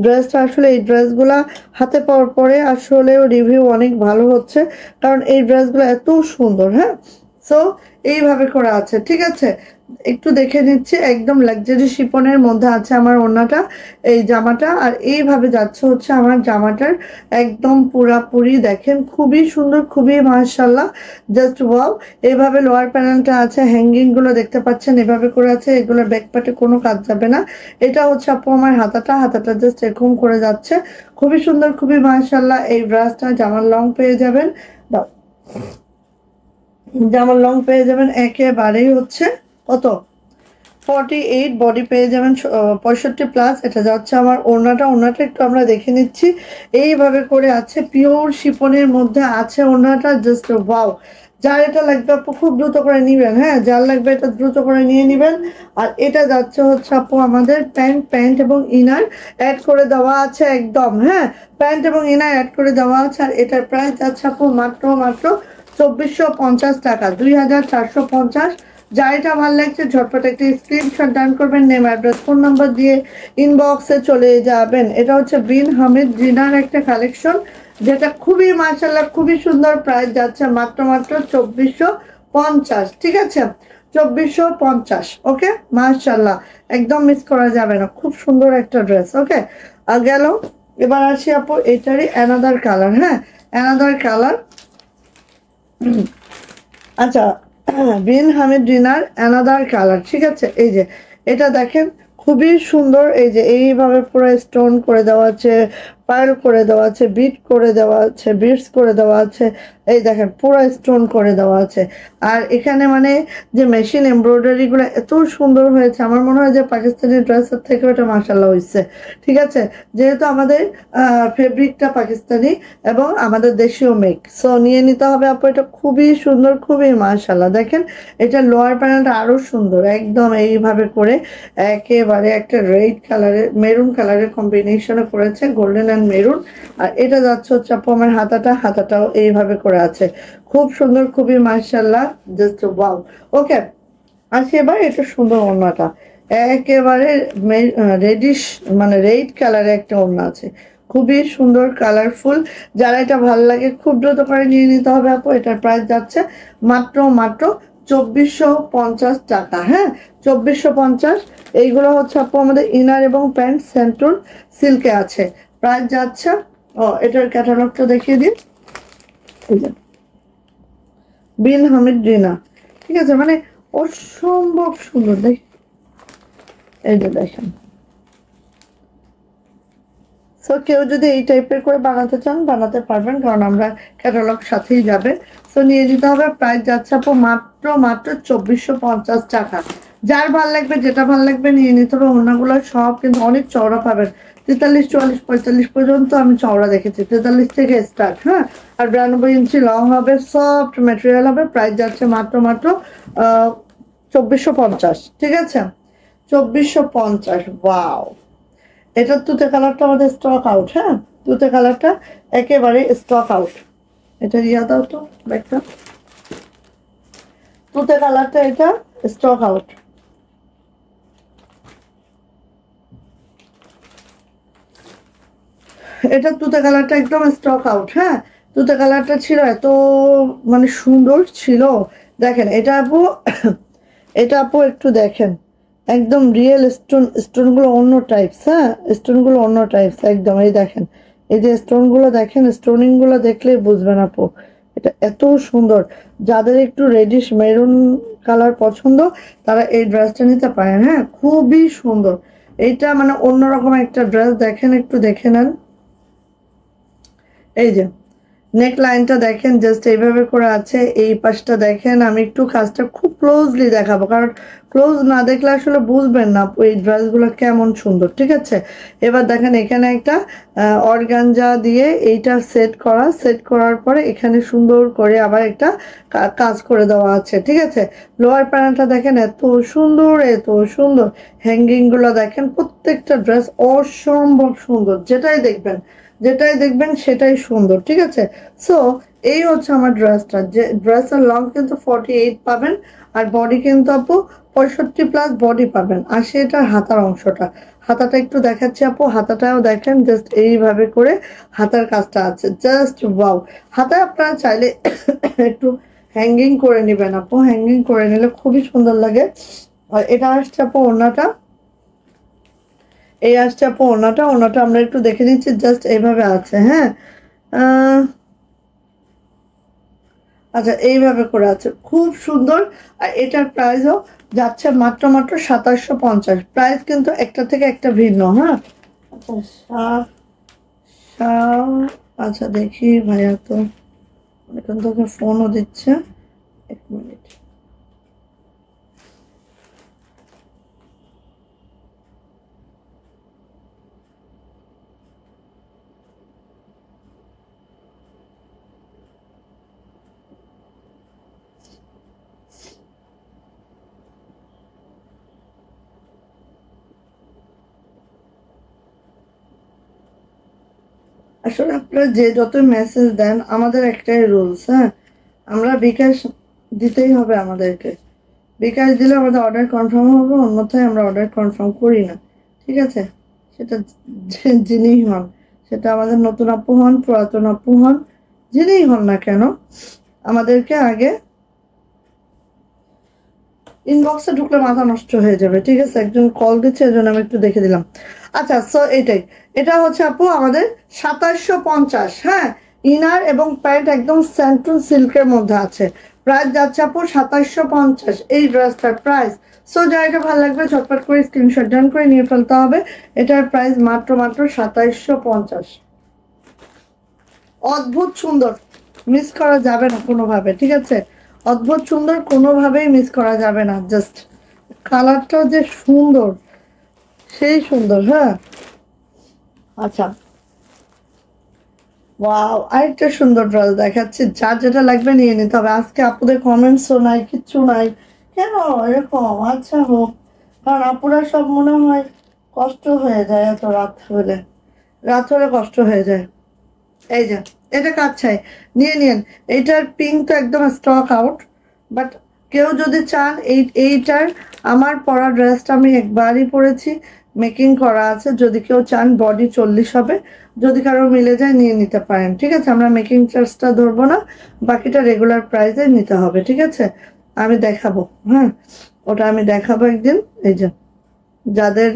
ড্রেসটা আসলে এই ড্রেসগুলা হাতে পাওয়ার পরে আসলেও রিভিউ অনেক ভালো হচ্ছে, কারণ এই ড্রেসগুলো এত সুন্দর। হ্যাঁ, সো এইভাবে করে আছে, ঠিক আছে। একটু দেখে নিচ্ছি, একদম লাক্সারি শিপনের মধ্যে আছে আমার ওড়নাটা, এই জামাটা। আর এইভাবে যাচ্ছে হচ্ছে আমার জামাটার একদম পুরাপুরি দেখেন, খুবই সুন্দর, খুবই মাশাআল্লাহ, জাস্ট ওয়াও। এইভাবে লোয়ার প্যানেলটা আছে, হ্যাঙ্গিং গুলো দেখতে পাচ্ছেন এভাবে করে আছে। এগুলোর ব্যাক পার্টে কোনো কাজ যাবে না। এটা হচ্ছে আপু আমার হাতাটা জাস্ট এরকম করে যাচ্ছে, খুবই সুন্দর, খুবই মাশাআল্লাহ। এই ব্রাশটা জামার লং পেয়ে যাবেন, দাও, জামার লং পেয়ে যাবেন একেবারেই হচ্ছে কত 48, বডি পেয়ে যাবেন 65+। এটা যাচ্ছে আমার ওড়নাটা একটু আমরা দেখে নিচ্ছি। এইভাবে করে আছে, পিওর শিপনের মধ্যে আছে ওড়নাটা, জাস্ট ওয়াও। যার এটা লাগবে আপু খুব দ্রুত করে নিবেন। হ্যাঁ, যার লাগবে এটা দ্রুত করে নিয়ে নিবেন। আর এটা যাচ্ছে হচ্ছে আপু আমাদের প্যান্ট এবং ইনার অ্যাড করে দেওয়া আছে একদম। হ্যাঁ, প্যান্ট এবং ইনার অ্যাড করে দেওয়া আছে। আর এটার প্রাইস যাচ্ছে আপু মাত্র 2450 টাকা, 2450। যার এটা ভালো লাগছে ঝটপট একটি স্ক্রিনশট ডান করবেন, নেম, অ্যাড্রেস, ফোন নাম্বার দিয়ে ইনবক্সে চলে যাবেন। এটা হচ্ছে বিন হামিদ জিনার একটা কালেকশন, যেটা খুবই মাশাআল্লাহ, খুবই সুন্দর। প্রাইস যাচ্ছে মাত্র 2450, ঠিক আছে, 2450। ওকে, মাশাআল্লাহ, একদম মিস করা যাবে না, খুব সুন্দর একটা ড্রেস। ওকে, গেল। এবার আসি আপু এটারই অ্যানাদার কালার। হ্যাঁ, অ্যানাদার কালার। আচ্ছা, বিন হামিদ ডিনার অ্যানাদার কালার, ঠিক আছে। এই যে এটা দেখেন, খুবই সুন্দর। এই যে এইভাবে পুরো স্টোন করে দেওয়া আছে, পার্ল করে দেওয়া আছে, বিট করে দেওয়া আছে, বিটস করে দেওয়া আছে। এই দেখেন পুরো স্টোন করে দেওয়া আছে। আর এখানে মানে যে মেশিন এমব্রয়ডারি গুলো এত সুন্দর হয়েছে, আমার মনে হয় যে পাকিস্তানি ড্রেসের থেকে ওটা মাশাআল্লাহ হয়েছে, ঠিক আছে। যেহেতু আমাদের ফেব্রিকটা পাকিস্তানি এবং আমাদের দেশীয় মেক, সো নিয়ে নিতে হবে আপু। এটা খুবই সুন্দর, খুবই মাশাআল্লাহ। দেখেন এটা লোয়ার প্যানেলটা আরো সুন্দর, একদম এইভাবে করে একেবারে একটা রেড কালারের, মেরুন কালারের কম্বিনেশনে করেছে, গোল্ডেন অ্যান্ড মেরুন। আর এটা যাচ্ছে হচ্ছে আপু আমার হাতাটাও এইভাবে করে আছে, খুব সুন্দর, খুবই মাশাআল্লাহ, জাস্ট ওয়াও। ওকে, আসি এবার এটা সুন্দর ওড়নাটা, একেবারে রেডিশ মানে রেড কালারের একটা ওড়না আছে, খুবই সুন্দর, কালারফুল। যারা এটা ভালো লাগে খুব দ্রুত করে নিয়ে নিতে হবে আপু। এটার প্রাইস যাচ্ছে মাত্র 2450 টাকা। হ্যাঁ, 2450। এইগুলো হচ্ছে আপু আমাদের ইনার এবং প্যান্ট সেন্টুর সিল্কে আছে। প্রাইস যাচ্ছে, এটার ক্যাটালগটা দেখিয়ে দিন, বিন হামিদ রিনা, ঠিক আছে। মানে অসম্ভব সুন্দর, এই যে দেখেন। সো কেউ যদি এই টাইপের করে বানাতে চান বানাতে পারবেন, কারণ আমরা ক্যাটালগ সাথেই যাবে। সো নিয়ে নিতে হবে। প্রাইস যাচ্ছে আপু মাত্র 2450 টাকা। যার ভাল লাগবে, যেটা ভাল লাগবে নিয়ে নিতে হবে। ওড়নাগুলো সব কিন্তু অনেক চওড়া পাবেন, 43, 44, 45 পর্যন্ত আমি চওড়া দেখেছি, 43 থেকে স্টার্ট। হ্যাঁ, আর 92 ইঞ্চি লং হবে, সফট ম্যাটেরিয়াল হবে। প্রাইস যাচ্ছে মাত্র 2450, ঠিক আছে, 2450। ওয়াও, এটার তুতে কালারটা আমাদের স্টক আউট। হ্যাঁ, তুতে কালারটা একেবারে স্টক আউট। এটা ইয়া দাও তো ব্যাগটা, তুতে কালারটা এটা স্টক আউট। এটা তুতে কালারটা একদম স্টক আউট। হ্যাঁ, তুতে কালারটা ছিল এত মানে সুন্দর ছিল। দেখেন এটা আপু, এটা আপু একটু দেখেন, একদম রিয়েল স্টোনগুলো অন্য টাইপস। হ্যাঁ, স্টোনগুলো অন্য টাইপস একদম। এই দেখেন, এই যে স্টোনগুলো দেখেন, স্টোনিংগুলো দেখলেই বুঝবেন আপু এটা এত সুন্দর। যাদের একটু রেডিশ মেরুন কালার পছন্দ তারা এই ড্রেসটা নিতে পারেন। হ্যাঁ, খুবই সুন্দর। এইটা মানে অন্যরকম একটা ড্রেস, দেখেন একটু দেখে নেন। এই যে নেক লাইনটা দেখেন জাস্ট এইভাবে করে আছে। এই পাশটা দেখেন, আমি একটু কাজটা খুব ক্লোজলি দেখাবো, কারণ ক্লোজ না দেখলে আসলে বুঝবেন না এই ড্রেসগুলো কেমন সুন্দর। ঠিক আছে, এবার দেখেন এখানে একটা অর্গানজা দিয়ে এইটা সেট করার পরে এখানে সুন্দর করে আবার একটা কাজ করে দেওয়া আছে। ঠিক আছে, লোয়ার প্যানেলটা দেখেন এত সুন্দর, এত সুন্দর। হ্যাঙ্গিং গুলো দেখেন, প্রত্যেকটা ড্রেস অসম্ভব সুন্দর। যেটাই দেখবেন সেটাই সুন্দর। ঠিক আছে, সো এই হচ্ছে আমার ড্রেসটা। যে ড্রেসের লং কিন্তু 48 পাবেন, আর বডি কিন্তু আপু 65+ বডি পাবেন। আর সেটার হাতার অংশটা, হাতাটা একটু দেখাচ্ছি আপু, হাতাটাও দেখেন জাস্ট এইভাবে করে হাতার কাজটা আছে, জাস্ট ওয়াও। হাতায় আপনারা চাইলে একটু হ্যাঙ্গিং করে নেবেন আপু, হ্যাঙ্গিং করে নিলে খুবই সুন্দর লাগে। আর এটা আসছে আপু ওড়নাটা, এই আসছে আপু ওড়নাটা আমরা একটু দেখে নিচ্ছি, জাস্ট এইভাবে আছে। হ্যাঁ, আচ্ছা, এইভাবে করে আছে, খুব সুন্দর। আর এটার প্রাইসও যাচ্ছে মাত্র 2750। প্রাইস কিন্তু একটা থেকে একটা ভিন্ন। হ্যাঁ, আচ্ছা আচ্ছা দেখি ভাইয়া তো এখন তোকে ফোনও দিচ্ছে, 1 মিনিট। আসলে আপনারা যে যত মেসেজ দেন, আমাদের একটাই রুলস। হ্যাঁ, আমরা বিকাশ দিতেই হবে আমাদেরকে। বিকাশ দিলে আমাদের অর্ডার কনফার্ম হবে, অন্যথায় আমরা অর্ডার কনফার্ম করি না। ঠিক আছে, সেটা যিনিই হন, সেটা আমাদের নতুন আপু হন, পুরাতন আপু হন, যিনিই হন না কেন, আমাদেরকে আগে ইনবক্সে ঢুকলে মাথা নষ্ট হয়ে যাবে। ঠিক আছে, একজন কল দিচ্ছে, এজন্য আমি একটু দেখে দিলাম। আচ্ছা, সো এটা হচ্ছে আপু আমাদের 2750। হ্যাঁ, ইনার এবং প্যান্ট একদম স্যান্টুন সিল্কের মধ্যে আছে। প্রাইস যাচ্ছে আপু 2750, এই ড্রেসটার প্রাইস। সো যার এটা ভালো লাগবে ঝটপট করে স্ক্রিনশট ডান করে নিয়ে ফেলতে হবে। এটার প্রাইস মাত্র 2750। অদ্ভুত সুন্দর, মিস করা যাবে না কোনোভাবে। ঠিক আছে, অদ্ভুত সুন্দর, কোনোভাবেই মিস করা যাবে না। জাস্ট কালারটা যে সুন্দর, সেই সুন্দর। হ্যাঁ, আচ্ছা, ওয়াও, আরেকটা সুন্দর ড্রেস দেখাচ্ছি, যার যেটা লাগবে নিয়ে নিতে হবে। আজকে আপুদের কমেন্টসও নাই, কিচ্ছু নাই, কেন এরকম? আচ্ছা হোক, কারণ আপুরা সব মনে হয় কষ্ট হয়ে যায়, এত রাত হলে কষ্ট হয়ে যায়। এই যে এটা কাজ চাই, নিয়ে নিন। এইটার পিঙ্ক তো একদম স্টক আউট, বাট কেউ যদি চান এইটার, আমার পরা ড্রেসটা আমি একবারই পরেছি, মেকিং করা আছে। যদি কেউ চান বডি 40 হবে, যদি কারো মিলে যায় নিয়ে নিতে পারেন। ঠিক আছে, আমরা মেকিং চার্জটা ধরবো না, বাকিটা রেগুলার প্রাইসে নিতে হবে। ঠিক আছে, আমি দেখাবো। হ্যাঁ, ওটা আমি দেখাবো একদিন। এই যে যাদের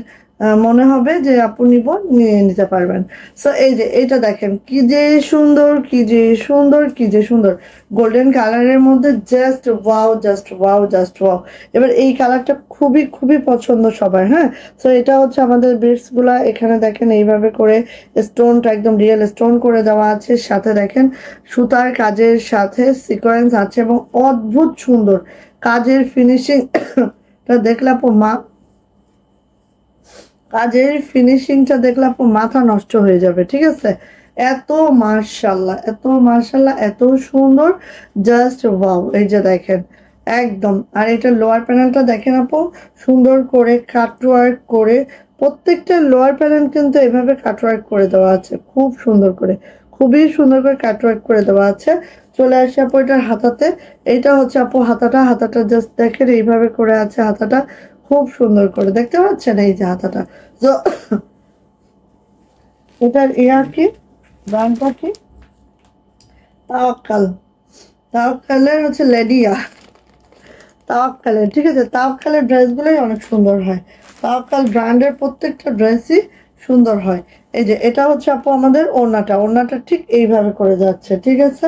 মনে হবে যে আপু নিব, নিয়ে নিতে পারবেন। সো এই যে এইটা দেখেন, কি যে সুন্দর, কি যে সুন্দর, কি যে সুন্দর, গোল্ডেন কালারের মধ্যে, just wow, just wow, just wow. এবার এই কালারটা খুবই খুবই পছন্দ সবার। হ্যাঁ, সো এটা হচ্ছে আমাদের বিটস গুলা, এখানে দেখেন এইভাবে করে স্টোনটা একদম রিয়েল স্টোন করে দেওয়া আছে, সাথে দেখেন সুতার কাজের সাথে সিকোয়েন্স আছে, এবং অদ্ভুত সুন্দর কাজের ফিনিশিং টা দেখলে আপু কাজের ফিনিশিংটা দেখলে আপু মাথা নষ্ট হয়ে যাবে। ঠিক আছে, এত মার্শাল্লাহ, এত মার্শাল্লাহ, এত সুন্দর, জাস্ট ওয়াও। এই যে দেখেন একদম। আর এটা লোয়ার প্যানেলটা দেখেন আপু, সুন্দর করে কাটওয়ার্ক করে, প্রত্যেকটা লোয়ার প্যানেল কিন্তু এভাবে কাটওয়ার্ক করে দেওয়া আছে, খুব সুন্দর করে, খুবই সুন্দর করে কাটওয়ার্ক করে দেওয়া আছে। চলে আসে আপু এটার হাতাতে। এইটা হচ্ছে আপু হাতাটা জাস্ট দেখেন এইভাবে করে আছে হাতাটা, খুব সুন্দর করে দেখতে পাচ্ছেন এই যে হাতাটা। তো এটার কি, ব্র্যান্ডটা কি, তাওয়াক্কাল। তাওয়াক্কালের হচ্ছে লেডিয়া, তাওয়াক্কালের। ঠিক আছে, তাওয়াক্কালের ড্রেসগুলোই অনেক সুন্দর হয়। তাওয়াক্কাল ব্র্যান্ডের প্রত্যেকটা ড্রেসই সুন্দর হয়। এই যে এটা হচ্ছে আপু আমাদের ওড়নাটা ঠিক এইভাবে করে যাচ্ছে। ঠিক আছে,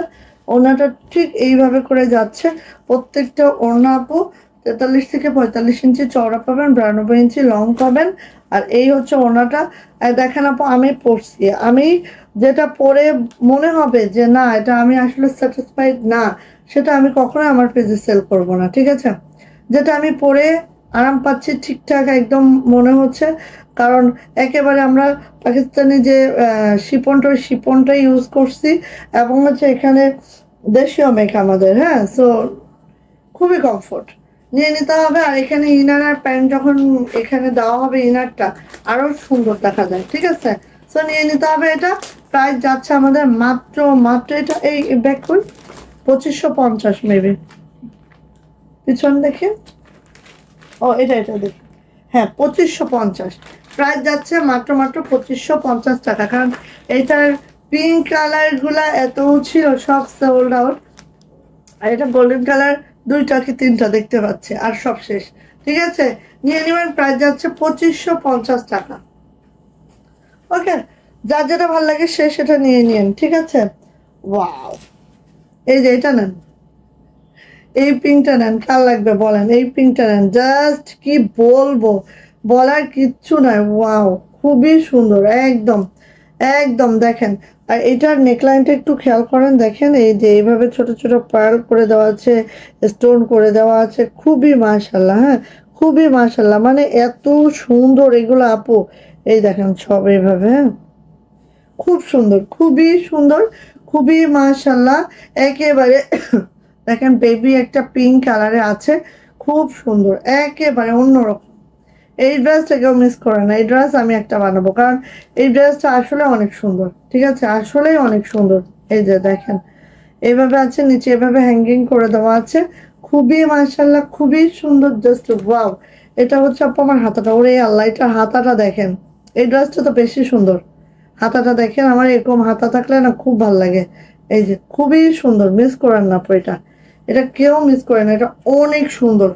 ওড়নাটা ঠিক এইভাবে করে যাচ্ছে। প্রত্যেকটা ওড়না আপু 43 থেকে 45 ইঞ্চি চওড়া পাবেন, 92 ইঞ্চি লং পাবেন। আর এই হচ্ছে ওড়নাটা। দেখেন আপু, আমি পরছি, আমি যেটা পরে মনে হবে যে না এটা আমি আসলে স্যাটিসফাইড না, সেটা আমি কখনোই আমার পেজে সেল করব না, ঠিক আছে? যেটা আমি পরে আরাম পাচ্ছি ঠিকঠাক একদম মনে হচ্ছে, কারণ একেবারে আমরা পাকিস্তানি যে শিপনটা ইউজ করছি, এবং হচ্ছে এখানে দেশীয় মেক আমাদের, হ্যাঁ, সো খুবই কমফোর্ট, নিয়ে নিতে হবে। আর এখানে ইনার আর প্যান্ট যখন এখানে দেওয়া হবে ইনারটা আরো সুন্দর দেখা যায়, ঠিক আছে? সো নিয়ে নিতে হবে। এটা প্রাইস যাচ্ছে আমাদের মাত্র মাত্র এটা এই ব্যাক করি 2550 মেবি, পিছন দেখে, ও এটা দেখি, হ্যাঁ 2550 প্রাইস যাচ্ছে মাত্র মাত্র 2550 টাকা। কারণ এইটার পিঙ্ক কালার গুলা এত ছিল সব সোল্ড আউট, আর এটা গোল্ডেন কালার 2টা কি 3টা দেখতে পাচ্ছে, আর সব শেষ, ঠিক আছে? নিয়ে নেবেন, প্রাইস যাচ্ছে 2550 টাকা। ওকে, যার যেটা ভালো লাগে সে সেটা নিয়ে নিন, ঠিক আছে? ওয়াও, এই যে এটা নেন, এই পিঙ্কটা নেন, কার লাগবে বলেন? এই পিঙ্কটা নেন, জাস্ট কি বলবো, বলার কিচ্ছু নাই। ওয়াও, খুবই সুন্দর, একদম একদম দেখেন। আর এটার নেকলাইনটা একটু খেয়াল করেন, দেখেন এই যে এইভাবে ছোট ছোট পার্ল করে দেওয়া আছে, স্টোন করে দেওয়া আছে, খুবই মাশাল্লাহ, হ্যাঁ খুবই মাশাল্লাহ, মানে এত সুন্দর এগুলো আপু, এই দেখেন সব এইভাবে, হ্যাঁ খুব সুন্দর, খুবই সুন্দর, খুবই মাশাল্লাহ একেবারে। দেখেন বেবি একটা পিঙ্ক কালারে আছে, খুব সুন্দর, একেবারে অন্যরকম। এই ড্রেসটা কেউ মিস করে না, এই ড্রেস আমি একটা বানাবো, কারণ এই ড্রেসটা আসলে অনেক সুন্দর, ঠিক আছে? আসলেই অনেক সুন্দর। এই যে দেখেন এইভাবে আছে, নিচে এভাবে হ্যাঙ্গিং করে দেওয়া আছে, খুবই মাশাল্লাহ, খুবই সুন্দর, জাস্ট ওয়াও। এটা হচ্ছে আপু আমার হাতাটা, ওরে আল্লাহ, এটার হাতাটা দেখেন, এই ড্রেসটা তো বেশি সুন্দর। হাতাটা দেখেন, আমার এরকম হাতা থাকলে না খুব ভালো লাগে। এই যে খুবই সুন্দর, মিস করেন না আপু, এটা এটা কেউ মিস করে না, এটা অনেক সুন্দর,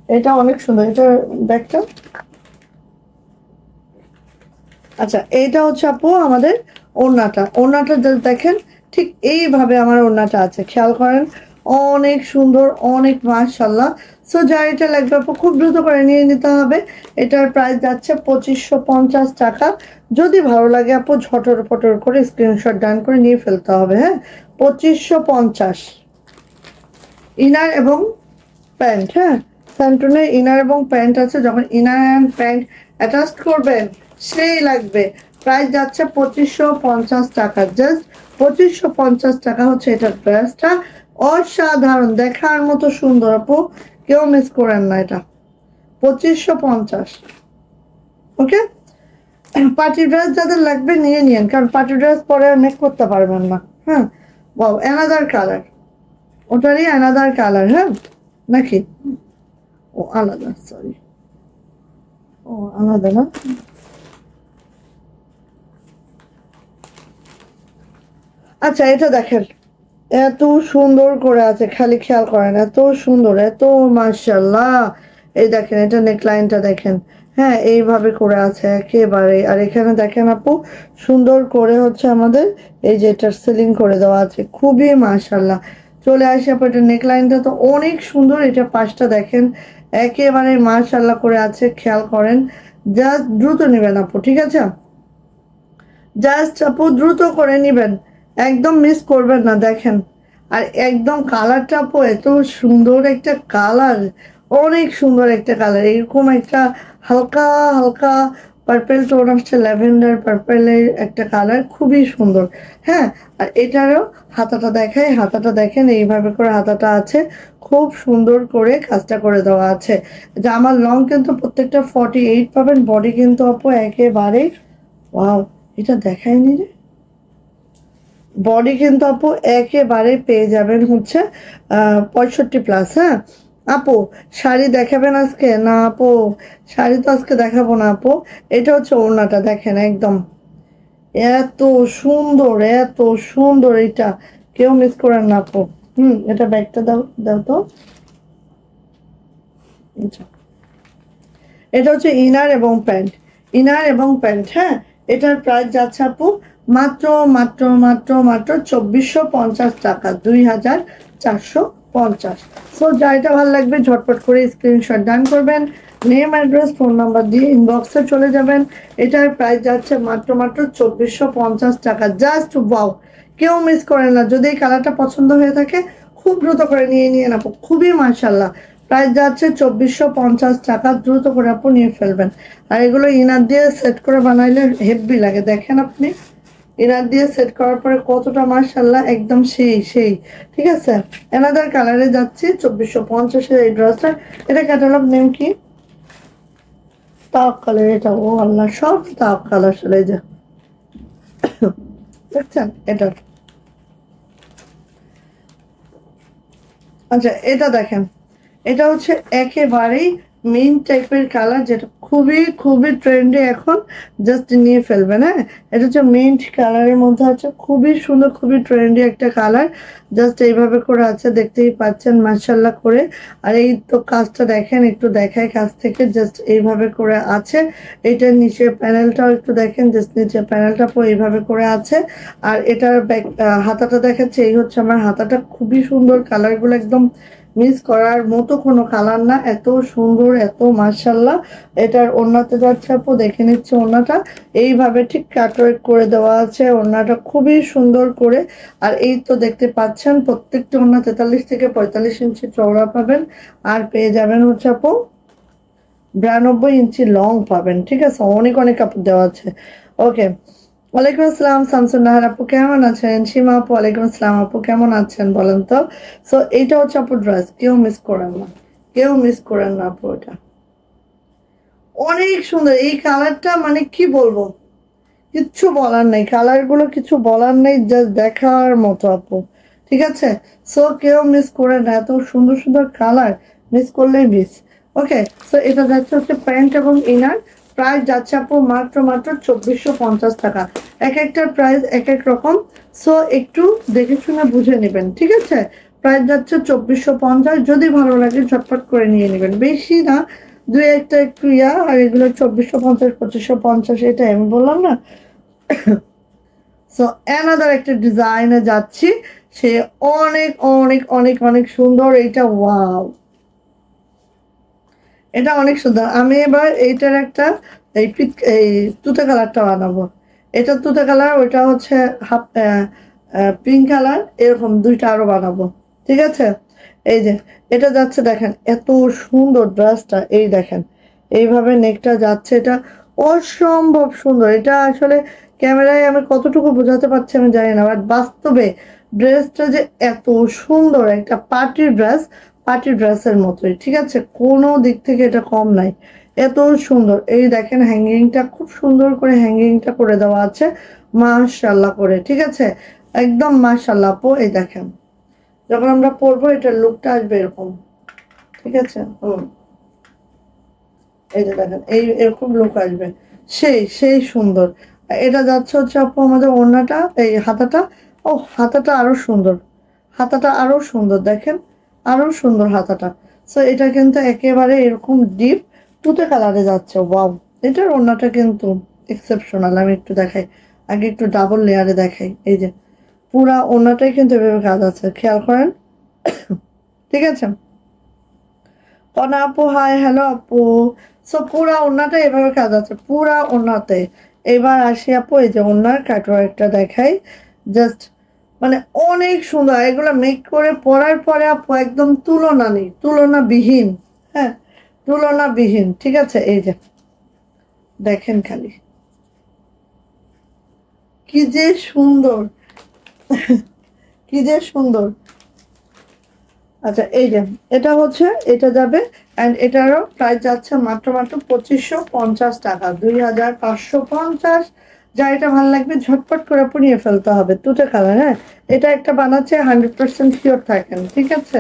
এটা অনেক সুন্দর। এটা ব্যাগটা, আচ্ছা এইটা হচ্ছে আপু আমাদের ওড়নাটা দেখেন, ঠিক এইভাবে আমার ওড়নাটা আছে, খেয়াল করেন, অনেক সুন্দর, অনেক মাশাল্লাহ। সো যার এটা লাগবে আপু খুব দ্রুত করে নিয়ে নিতে হবে। এটার প্রাইস যাচ্ছে 2550 টাকা। যদি ভালো লাগে আপু ঝটর পটর করে স্ক্রিনশট ডান করে নিয়ে ফেলতে হবে, হ্যাঁ 2550। ইনার এবং প্যান্ট, হ্যাঁ স্যান্টনের ইনার এবং প্যান্ট আছে, যখন ইনার অ্যান্ড প্যান্ট অ্যাটাচ করবেন সেই লাগবে। প্রাইস যাচ্ছে 2550 টাকা, জাস্ট 2550 টাকা হচ্ছে এটার ড্রেসটা। অসাধারণ, দেখার মতো সুন্দর আপু, কেউ মিস করেন না, এটা 2550। ওকে, পার্টি ড্রেস যাদের লাগবে নিয়ে নিন, কারণ পার্টি ড্রেস পরে আর মেক করতে পারবেন না। হ্যাঁ, বাও, অ্যানাদার কালার, ওটারই অ্যানাদার কালার, হ্যাঁ নাকি? ও আলাদা, সরি, ও আলাদা না। আচ্ছা এটা দেখেন, এত সুন্দর করে আছে, খালি খেয়াল করেন, এত সুন্দর, এত মাশাল্লাহ। এই দেখেন এটা নেকলাইনটা দেখেন, হ্যাঁ এইভাবে করে আছে একেবারে। আর এখানে দেখেন আপু সুন্দর করে হচ্ছে আমাদের এই যে এটার সিলিং করে দেওয়া আছে, খুবই মাশাল্লাহ। চলে আসে আপু, এটা নেকলাইনটা তো অনেক সুন্দর, এটা পাশটা দেখেন একেবারে মাশাল্লাহ করে আছে, খেয়াল করেন। জাস্ট দ্রুত নেবেন আপু, ঠিক আছে? জাস্ট আপু দ্রুত করে নিবেন, একদম মিস করবেন না, দেখেন। আর একদম কালারটা আপু এত সুন্দর একটা কালার, অনেক সুন্দর একটা কালার, এরকম একটা হালকা হালকা পার্পেল টোন আসছে, ল্যাভেন্ডার পার্পেলের একটা কালার, খুবই সুন্দর। হ্যাঁ, আর এটারও হাতাটা দেখায়, হাতাটা দেখেন এইভাবে করে হাতাটা আছে, খুব সুন্দর করে কাজটা করে দেওয়া আছে। জামার লং কিন্তু প্রত্যেকটা 48 পাবেন, বডি কিন্তু আপু একেবারে ওয়াও, এটা দেখায়নি রে, বডি কিন্তু আপু একেবারে পেয়ে যাবেন হচ্ছে 65+। হ্যাঁ আপু শাড়ি দেখাবেন আজকে? না আপু শাড়ি তো আজকে দেখাবো না আপু। এটা হচ্ছে ওড়নাটা দেখেন, একদম এত সুন্দর, এত সুন্দর, এটা কেউ মিস করেন না আপু। এটা ব্যাগটা দাও, দাও তো। আচ্ছা, এটা হচ্ছে ইনার এবং প্যান্ট, ইনার এবং প্যান্ট, হ্যাঁ এটার প্রাইস যাচ্ছে আপু মাত্র মাত্র মাত্র মাত্র 2450 টাকা, 2450 50। সো যাইটা ভালো লাগবে ঝটপট করে স্ক্রিনশট ডান করবেন, নেম অ্যাড্রেস ফোন নাম্বার দিয়ে ইনবক্সে চলে যাবেন। এটার প্রাইস যাচ্ছে মাত্র 2450 টাকা। জাস্ট ওয়াও, কেউ মিস করেন না। যদি এই কালারটা পছন্দ হয়ে থাকে খুব দ্রুত করে নিয়ে নেবো, খুবই মাশাল্লাহ। প্রাইস যাচ্ছে 2450 টাকা, দ্রুত করে আপু নিয়ে ফেলবেন। আর এগুলো ইনার দিয়ে সেট করে বানাইলে হেভি লাগে। দেখেন আপনি ইনার দিয়ে সেট করার পরে কতটা মাশাল্লাহ, একদম সেই। ঠিক আছে, এনাদার কালারে যাচ্ছি 2450-এর এই ড্রেসটা। এটা ক্যাটালগ নেম কি? তাওয়াক্কাল কালার। এটা ও আল্লাহ, সব তাওয়াক্কাল আসলে। যে দেখছেন এটা, আচ্ছা এটা দেখেন, এটা হচ্ছে একেবারেই মেইন টাইপের কালার, যেটা খুবই ট্রেন্ডে এখন। জাস্ট নিয়ে ফেলবেন। হ্যাঁ, এটা হচ্ছে মিন্ট কালারের মধ্যে আছে, খুবই সুন্দর, খুবই ট্রেন্ডি একটা কালার। জাস্ট এইভাবে করে আছে, দেখতেই পাচ্ছেন মাশাল্লাহ করে। আর এই তো কাজটা দেখেন, একটু দেখায় কাছ থেকে। জাস্ট এইভাবে করে আছে। এটার নিচে প্যানেলটাও একটু দেখেন, জাস্ট নিচে প্যানেলটা এইভাবে করে আছে। আর এটার হাতাটা দেখাচ্ছে, এই হচ্ছে আমার হাতাটা। খুবই সুন্দর, কালারগুলো একদম মিস করার মতো কোনো কালার না, এত সুন্দর, এত মাশাল্লাহ। এটার ওড়নাতে যাচ্ছে আপু, দেখে নিচ্ছে ওড়নাটা এইভাবে ঠিক কাটওয়ার্ক করে দেওয়া আছে। ওড়নাটা খুবই সুন্দর করে। আর এই তো দেখতে পাচ্ছেন প্রত্যেকটা ওড়না 43 থেকে 45 ইঞ্চি চওড়া পাবেন। আর পেয়ে যাবেন হচ্ছে আপু 92 ইঞ্চি লং পাবেন। ঠিক আছে, অনেক কাপড় দেওয়া আছে। ওকে, ওয়ালাইকুম আসসালাম শামসুন নাহার আপু, কেমন আছেন? সীমা আপু, ওয়ালাইকুম আসসালাম আপু, কেমন আছেন বলেন তো? সো এইটা হচ্ছে আপু ড্রেস, কেউ মিস করেন না আপু। এটা অনেক সুন্দর এই কালারটা, মানে কি বলবো, কিচ্ছু বলার নেই। কালারগুলো কিছু বলার নেই, জাস্ট দেখার মতো আপু। ঠিক আছে, সো কেউ মিস করে না, এত সুন্দর কালার, মিস করলেই মিস। ওকে, সো এটা যাচ্ছে হচ্ছে প্যান্ট এবং ইনার। প্রাইস যাচ্ছে আপু মাত্র 2450 টাকা। এক একটার প্রাইস এক এক রকম, সো একটু দেখে শুনে বুঝে নেবেন। ঠিক আছে, প্রাইস যাচ্ছে 2450। যদি ভালো লাগে ঝটপট করে নিয়ে নেবেন, বেশি না, দুই একটা একটু আর এগুলো 2450 2550, এটা আমি বললাম না। সো অ্যানাদার একটা ডিজাইনে যাচ্ছি, সে অনেক সুন্দর। এইটা ওয়াও, এটা অনেক সুন্দর। আমি এবার এইটার একটা এই তুতে কালারটা বানাবো। এটা তুতে কালার, ওইটা হচ্ছে হাফ পিঙ্ক কালার, এরকম দুইটা আরো বানাবো। ঠিক আছে, এই যে এটা যাচ্ছে দেখেন, এত সুন্দর ড্রেসটা। এই দেখেন এইভাবে নেকটা যাচ্ছে, এটা অসম্ভব সুন্দর। এটা আসলে ক্যামেরায় আমি কতটুকু বোঝাতে পারছি আমি জানি না, বাট বাস্তবে ড্রেসটা যে এত সুন্দর, একটা পার্টি ড্রেসের মতোই। ঠিক আছে, কোনো দিক থেকে এটা কম নাই, এত সুন্দর। এই দেখেন হ্যাঙ্গিংটা খুব সুন্দর করে হ্যাঙ্গিংটা করে দেওয়া আছে মাশাআল্লাহ করে। ঠিক আছে, একদম মাশাআল্লাহ আপু। এই দেখেন যখন আমরা পরবো এটার লুকটা আসবে এরকম। ঠিক আছে, এই যে দেখেন এরকম লুক আসবে, সেই সুন্দর। এটা যাচ্ছে হচ্ছে আপু আমাদের ওড়নাটা, এই হাতাটা, ও হাতাটা আরো সুন্দর দেখেন, আরো সুন্দর হাতাটা। সো এটা কিন্তু একেবারে এরকম ডিপ তুতে কালারে যাচ্ছে। ওয়াও, এটার ওড়নাটা কিন্তু এক্সেপশনাল। আমি একটু দেখাই, আগে একটু ডাবল লেয়ারে দেখাই। এই যে পুরা ওড়নাটাই কিন্তু এভাবে কাজ আছে, খেয়াল করেন। ঠিক আছে, অনা আপু হাই, হ্যালো আপু। সো পুরা ওড়নাটা এভাবে কাজ আছে, পুরা ওড়নাতে। এবার আসি আপু, এই যে ওড়নার কাটওয়ার্কটা দেখাই। জাস্ট মানে অনেক সুন্দর। এগুলো মেক করে পরার পরে আপু একদম তুলনাবিহীন। হ্যাঁ, তুলনাবিহীন। ঠিক আছে, এই যে দেখেন খালি কি যে সুন্দর, কি যে সুন্দর। আচ্ছা, এই যে এটা হচ্ছে, এটা যাবে। অ্যান্ড এটারও প্রাইস যাচ্ছে মাত্র 2550 টাকা, 2550। যা এটা ভালো লাগবে ঝটপট করে নিয়ে ফেলতে হবে, তুতে কালার। হ্যাঁ, এটা একটা বানাচ্ছে 100% শিওর থাকেন। ঠিক আছে,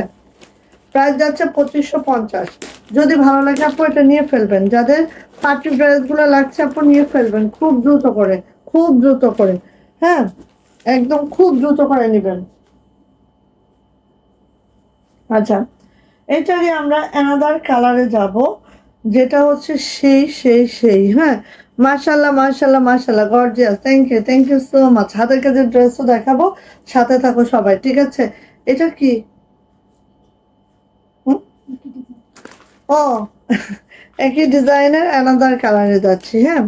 প্রাইস যাচ্ছে 2550। যদি ভালো লাগে আপু এটা নিয়ে ফেলবেন। যাদের পার্টি ড্রেসগুলো লাগছে আপু নিয়ে ফেলবেন খুব দ্রুত করে। হ্যাঁ, একদম খুব দ্রুত করে নেবেন। আচ্ছা, এটারই আমরা অ্যানাদার কালারে যাব, যেটা হচ্ছে সেই। হ্যাঁ, মাশাল্লাহ gorgeous. Thank you so much. হাতের কাজের ড্রেসও দেখাবো, সাথে থাকো সবাই। ঠিক আছে, এটা কি ও একই ডিজাইনের অ্যানাদার কালারে যাচ্ছি। হ্যাঁ,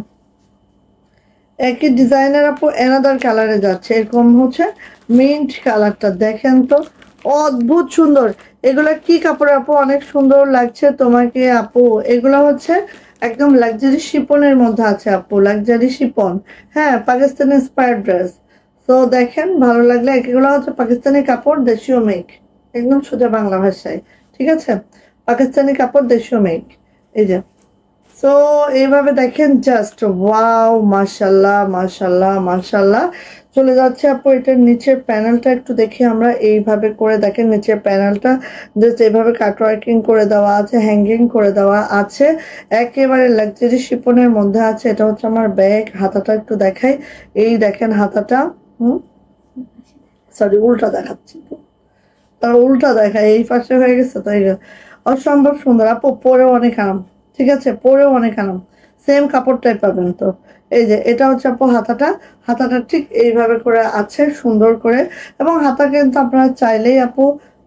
একই ডিজাইনের আপু অ্যানাদার কালারে যাচ্ছে। এরকম হচ্ছে মিন্ট কালারটা, দেখেন তো অদ্ভুত সুন্দর। এগুলা কি কাপড় আপু? অনেক সুন্দর লাগছে তোমাকে আপু। এগুলো হচ্ছে একদম লাক্সারি শিপনের মধ্যে আছে আপু, লাক্সারি শিপন। হ্যাঁ, পাকিস্তানি ইন্সপায়ার্ড ড্রেস। তো দেখেন, ভালো লাগলে, এগুলো হচ্ছে পাকিস্তানি কাপড়, দেশীয় মেক, একদম সোজা বাংলা ভাষায়। ঠিক আছে, পাকিস্তানি কাপড়, দেশীয় মেক। এই যে, সো এইভাবে দেখেন, জাস্ট ওয়াও, মাশাল্লাহ মাশাল্লাহ মাশাল্লাহ। চলে যাচ্ছে আপু এটার নিচের প্যানেলটা একটু দেখি আমরা। এইভাবে করে দেখেন নিচের প্যানেলটা জাস্ট এইভাবে কাটওয়ার্কিং করে দেওয়া আছে, হ্যাঙ্গিং করে দেওয়া আছে, একেবারে লাক্সারি শিপনের মধ্যে আছে। এটা হচ্ছে আমার ব্যাগ। হাতাটা একটু দেখাই, এই দেখেন হাতাটা। সরি, উল্টা দেখাচ্ছি, তার উল্টা দেখায়, এই পাশে হয়ে গেছে, তাই অসম্ভব সুন্দর আপু, পরেও অনেক আরাম। ঠিক আছে, পরেও অনেক আরাম, সেম কাপড়টাই পাবেন। তো এই যে এটা হচ্ছে আপু হাতাটা। হাতাটা ঠিক এইভাবে করে আছে, সুন্দর করে। এবং হাতা কিন্তু আপনারা চাইলেই আপু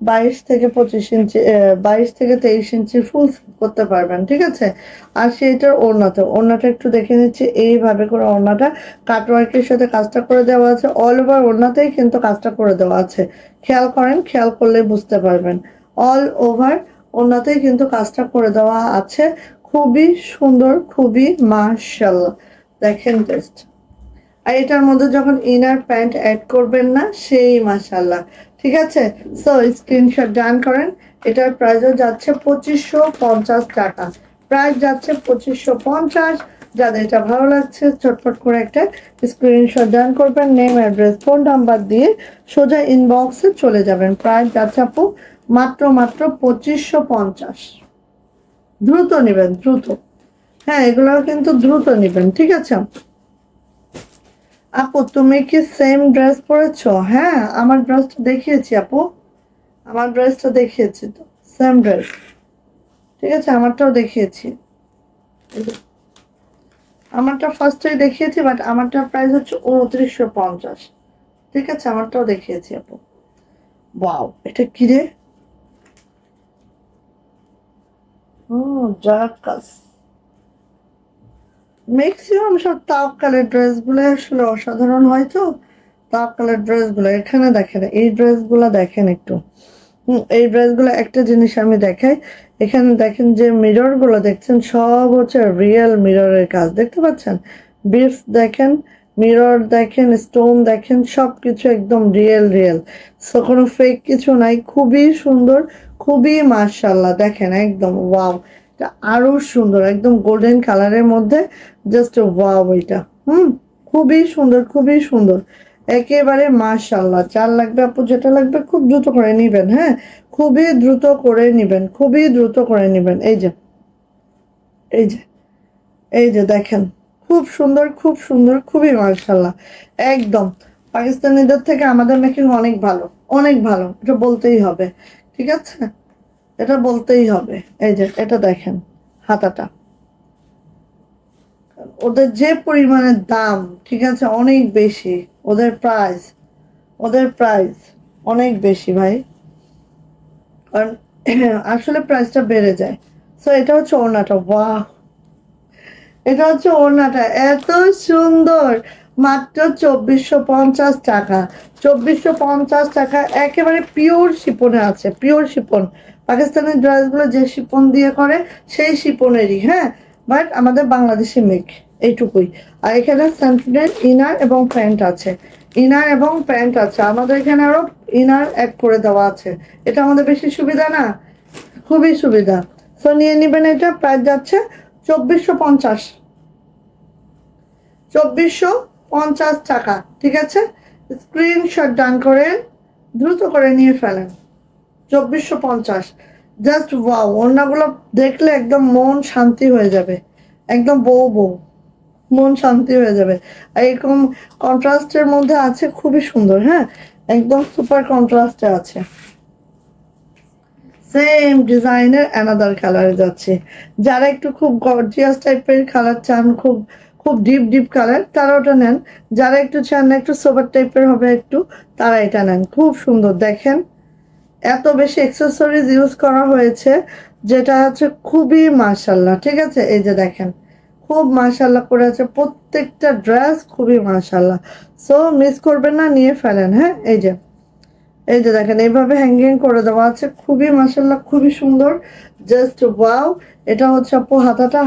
22 থেকে 25 ইঞ্চি, 22 থেকে 23 ইঞ্চি ফুল করতে পারবেন। ঠিক আছে, আর সেইটার ওড়নাতে, ওড়নাটা একটু দেখে নিচ্ছি। এইভাবে করে ওড়নাটা কাটওয়ার্কের সাথে কাজটা করে দেওয়া আছে, অল ওভার ওড়নাতেই কিন্তু কাজটা করে দেওয়া আছে। খেয়াল করেন, খেয়াল করলে বুঝতে পারবেন, অল ওভার ওড়নাতেই কিন্তু কাজটা করে দেওয়া আছে। খুবই সুন্দর, খুবই মাশাআল্লাহ। দেখেন জাস্ট। আর এটার মধ্যে যখন ইনার প্যান্ট অ্যাড করবেন না, সেই মাশাআল্লাহ। ঠিক আছে, সো স্ক্রিনশট ডান করেন। এটার প্রাইসও যাচ্ছে 2550 টাকা। প্রাইস যাচ্ছে 2550। যাদের এটা ভালো লাগছে চটপট করে একটা স্ক্রিনশট ডান করবেন, নেম, অ্যাড্রেস, ফোন নাম্বার দিয়ে সোজা ইনবক্সে চলে যাবেন। প্রাইস যাচ্ছে আপু মাত্র 2550। দ্রুত নেবেন, দ্রুত। হ্যাঁ, এগুলো কিন্তু দ্রুত নেবেন। ঠিক আছে আপু, তুমি কি সেম ড্রেস পরেছো? হ্যাঁ, আমার ড্রেসটা দেখিয়েছি আপু, আমার ড্রেসটা দেখিয়েছি তো, সেম ড্রেস। ঠিক আছে, আমারটাও দেখিয়েছি, আমারটা ফার্স্টেই দেখিয়েছি, বাট আমারটার প্রাইস হচ্ছে 2950। ঠিক আছে, আমারটাও দেখিয়েছি আপু। ওয়াও, এটা কি রে? ও, জাকাস। ম্যাক্সিমাম সব তাওয়াক্কালের ড্রেসগুলো আসলে অসাধারণ হয়। তো তাওয়াক্কালের ড্রেসগুলো এখানে দেখেন, এই ড্রেসগুলো দেখেন একটু। এই ড্রেসগুলো একটা জিনিস আমি দেখাই, এখানে দেখেন যে মিরর গুলো দেখছেন, সব হচ্ছে রিয়েল মিররের কাজ, দেখতে পাচ্ছেন? বিটস দেখেন, মিরর দেখেন, স্টোন দেখেন, সবকিছু একদম রিয়েল রিয়েল। সো কোনো ফেক কিছু নাই। খুবই সুন্দর, খুবই মাশাআল্লাহ। দেখেন একদম ওয়াও, এটা আরো সুন্দর, একদম গোল্ডেন কালারের মধ্যে, জাস্ট ওয়াও এটা। খুবই সুন্দর, খুবই সুন্দর, একেবারে মাশাআল্লাহ। যার লাগবে আপু, যেটা লাগবে খুব দ্রুত করে নিবেন। হ্যাঁ, খুবই দ্রুত করে নিবেন, খুবই দ্রুত করে নিবেন। এই যে, এই যে, এই যে দেখেন, খুব সুন্দর, খুব সুন্দর, খুবই মাশাআল্লাহ। একদম পাকিস্তানিদের থেকে আমাদের মেকিং অনেক ভালো, অনেক ভালো, এটা বলতেই হবে। ঠিক আছে, এটা বলতেই হবে। এই যে এটা দেখেন হাতাটা, ওদের যে পরিমাণের দাম, ঠিক আছে, অনেক বেশি। ওদের প্রাইস, ওদের প্রাইস অনেক বেশি ভাই, কারণ আসলে প্রাইসটা বেড়ে যায়। সো এটা হচ্ছে ওড়নাটা, বাহ, এটা হচ্ছে ওড়নাটা, এত সুন্দর। মাত্র 2450 টাকা, 2450 টাকা। একেবারে পিওর শিপনে আছে, পিওর শিপন। পাকিস্তানের ড্রেসগুলো যে শিপন দিয়ে করে, সেই শিপনেরই। হ্যাঁ, বাট আমাদের বাংলাদেশি মেক, এইটুকুই। আর এখানে সেন্ট্রিনের ইনার এবং প্যান্ট আছে, ইনার এবং প্যান্ট আছে। আমাদের এখানে আরো ইনার অ্যাড করে দেওয়া আছে। এটা আমাদের বেশি সুবিধা না, খুবই সুবিধা। সো নিয়ে নিবেন। এটা প্রাইস যাচ্ছে 2450, 2450 টাকা। ঠিক আছে, স্ক্রিনশট ডান করেন, দ্রুত করে নিয়ে ফেলেন। 2450, জাস্ট ওয়াও। ওড়নাগুলো দেখলে একদম মন শান্তি হয়ে যাবে, একদম বউ বউ, মন শান্তি হয়ে যাবে। আর এরকম কন্ট্রাস্টের মধ্যে আছে, খুবই সুন্দর। হ্যাঁ, একদম সুপার কন্ট্রাস্টে আছে। সেম ডিজাইনের অ্যানাদার কালারে যাচ্ছে। যারা একটু খুব গর্জিয়াস টাইপের কালার চান, খুব খুব ডিপ ডিপ কালার, তারা ওটা নেন। যারা একটু চান না, একটু সোবার টাইপের হবে একটু, তারা এটা নেন। খুব সুন্দর, দেখেন এত বেশি অ্যাক্সেসরিজ ইউজ করা হয়েছে যেটা হচ্ছে খুবই মাশাআল্লাহ। ঠিক আছে, এই যে দেখেন খুব মাশাআল্লাহ করে আছে, প্রত্যেকটা ড্রেস খুবই মাশাআল্লাহ। সো মিস করবেন না, নিয়ে ফেলেন। হ্যাঁ, এই যে দেখেন এইভাবে হ্যাঙ্গিং করে দেওয়া আছে, খুবই মাশাআল্লাহ, খুবই সুন্দর, জাস্ট ওয়াও। এটা হচ্ছে আপু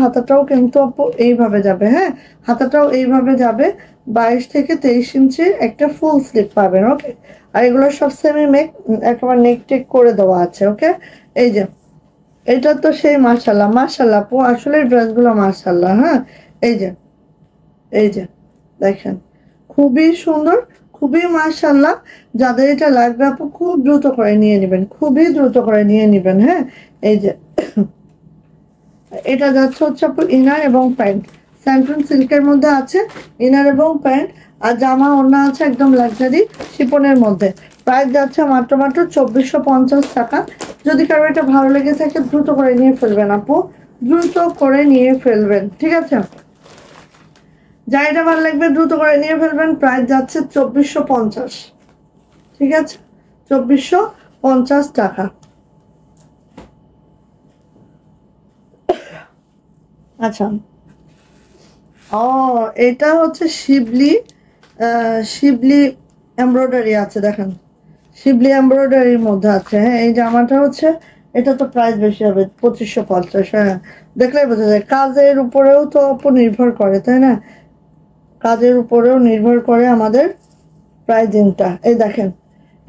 হাতাটাও কিন্তু আপু এইভাবে যাবে। হ্যাঁ, হাতাটাও এইভাবে যাবে, 22 থেকে 23 ইঞ্চি একটা ফুল স্লিভ পাবেন। ওকে, আর এগুলো সব সেমি একেবারে নেক টেক করে দেওয়া আছে। ওকে, এই যে এটা তো সেই মাশাআল্লাহ মাশাআল্লাহ আপু, আসলে ড্রেসগুলো মাশাআল্লাহ। হ্যাঁ, এই যে দেখেন খুবই সুন্দর, খুবই মাশাআল্লাহ। যাদের এটা লাগবে আপু খুব দ্রুত করে নিয়ে নেবেন, খুবই দ্রুত করে নিয়ে নেবেন। হ্যাঁ, এই যে এটা যাচ্ছে হচ্ছে আপু ইনার এবং প্যান্ট, স্যান্টন সিল্কের মধ্যে আছে ইনার এবং প্যান্ট, আর জামা ওড়না আছে একদম লাক্সারি শিপনের মধ্যে। প্রাইস যাচ্ছে মাত্র 2450 টাকা। যদি কারো এটা ভালো লেগে থাকে দ্রুত করে নিয়ে ফেলবেন আপু, দ্রুত করে নিয়ে ফেলবেন। ঠিক আছে, যা এটা ভালো লাগবে দ্রুত করে নিয়ে ফেলবেন। প্রাইস যাচ্ছে 2450। ঠিক আছে, 2450 টাকা। আচ্ছা, ও এটা হচ্ছে শিবলি এমব্রয়ডারি আছে, দেখেন শিবলি এমব্রয়ডারির মধ্যে আছে। হ্যাঁ, এই জামাটা হচ্ছে, এটা তো প্রাইস বেশি হবে 2550। হ্যাঁ, দেখলেই বোঝা যায়, কাজের উপরেও তো আপু নির্ভর করে, তাই না? কাজের উপরেও নির্ভর করে আমাদের প্রাইজিংটা। এই দেখেন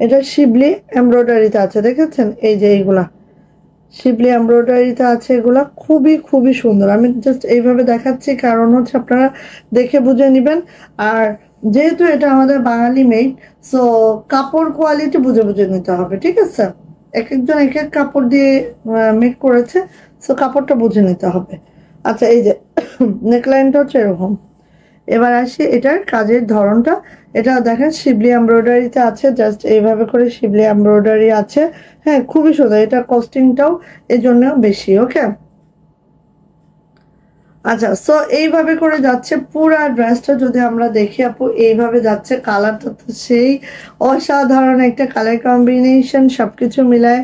এটা শিবলি এমব্রয়ডারিতে আছে, দেখেছেন? এই যে এইগুলা শিবলি এমব্রয়ডারিতে আছে, এগুলা খুবই খুবই সুন্দর। আমি জাস্ট এইভাবে দেখাচ্ছি কারণ হচ্ছে আপনারা দেখে বুঝে নেবেন। আর যেহেতু এটা আমাদের বাঙালি মেড, সো কাপড় কোয়ালিটি বুঝে বুঝে নিতে হবে। ঠিক আছে, এক একজন এক এক কাপড় দিয়ে মেক করেছে, সো কাপড়টা বুঝে নিতে হবে। আচ্ছা, এই যে নেকলাইনটা হচ্ছে এরকম। এবার আসি এটার কাজের ধরনটা। এটা দেখেন শিবলি এমব্রয়ডারিতে আছে, জাস্ট এইভাবে করে শিবলি এমব্রয়ডারি আছে। হ্যাঁ, খুবই সুন্দর, এটা কস্টিংটাও এই জন্য বেশি। ওকে, আচ্ছা, সো এইভাবে করে যাচ্ছে পুরা ড্রেসটা। যদি আমরা দেখি আপু, এইভাবে যাচ্ছে, কালারটা তো সেই অসাধারণ একটা কালার কম্বিনেশন, সবকিছু মিলায়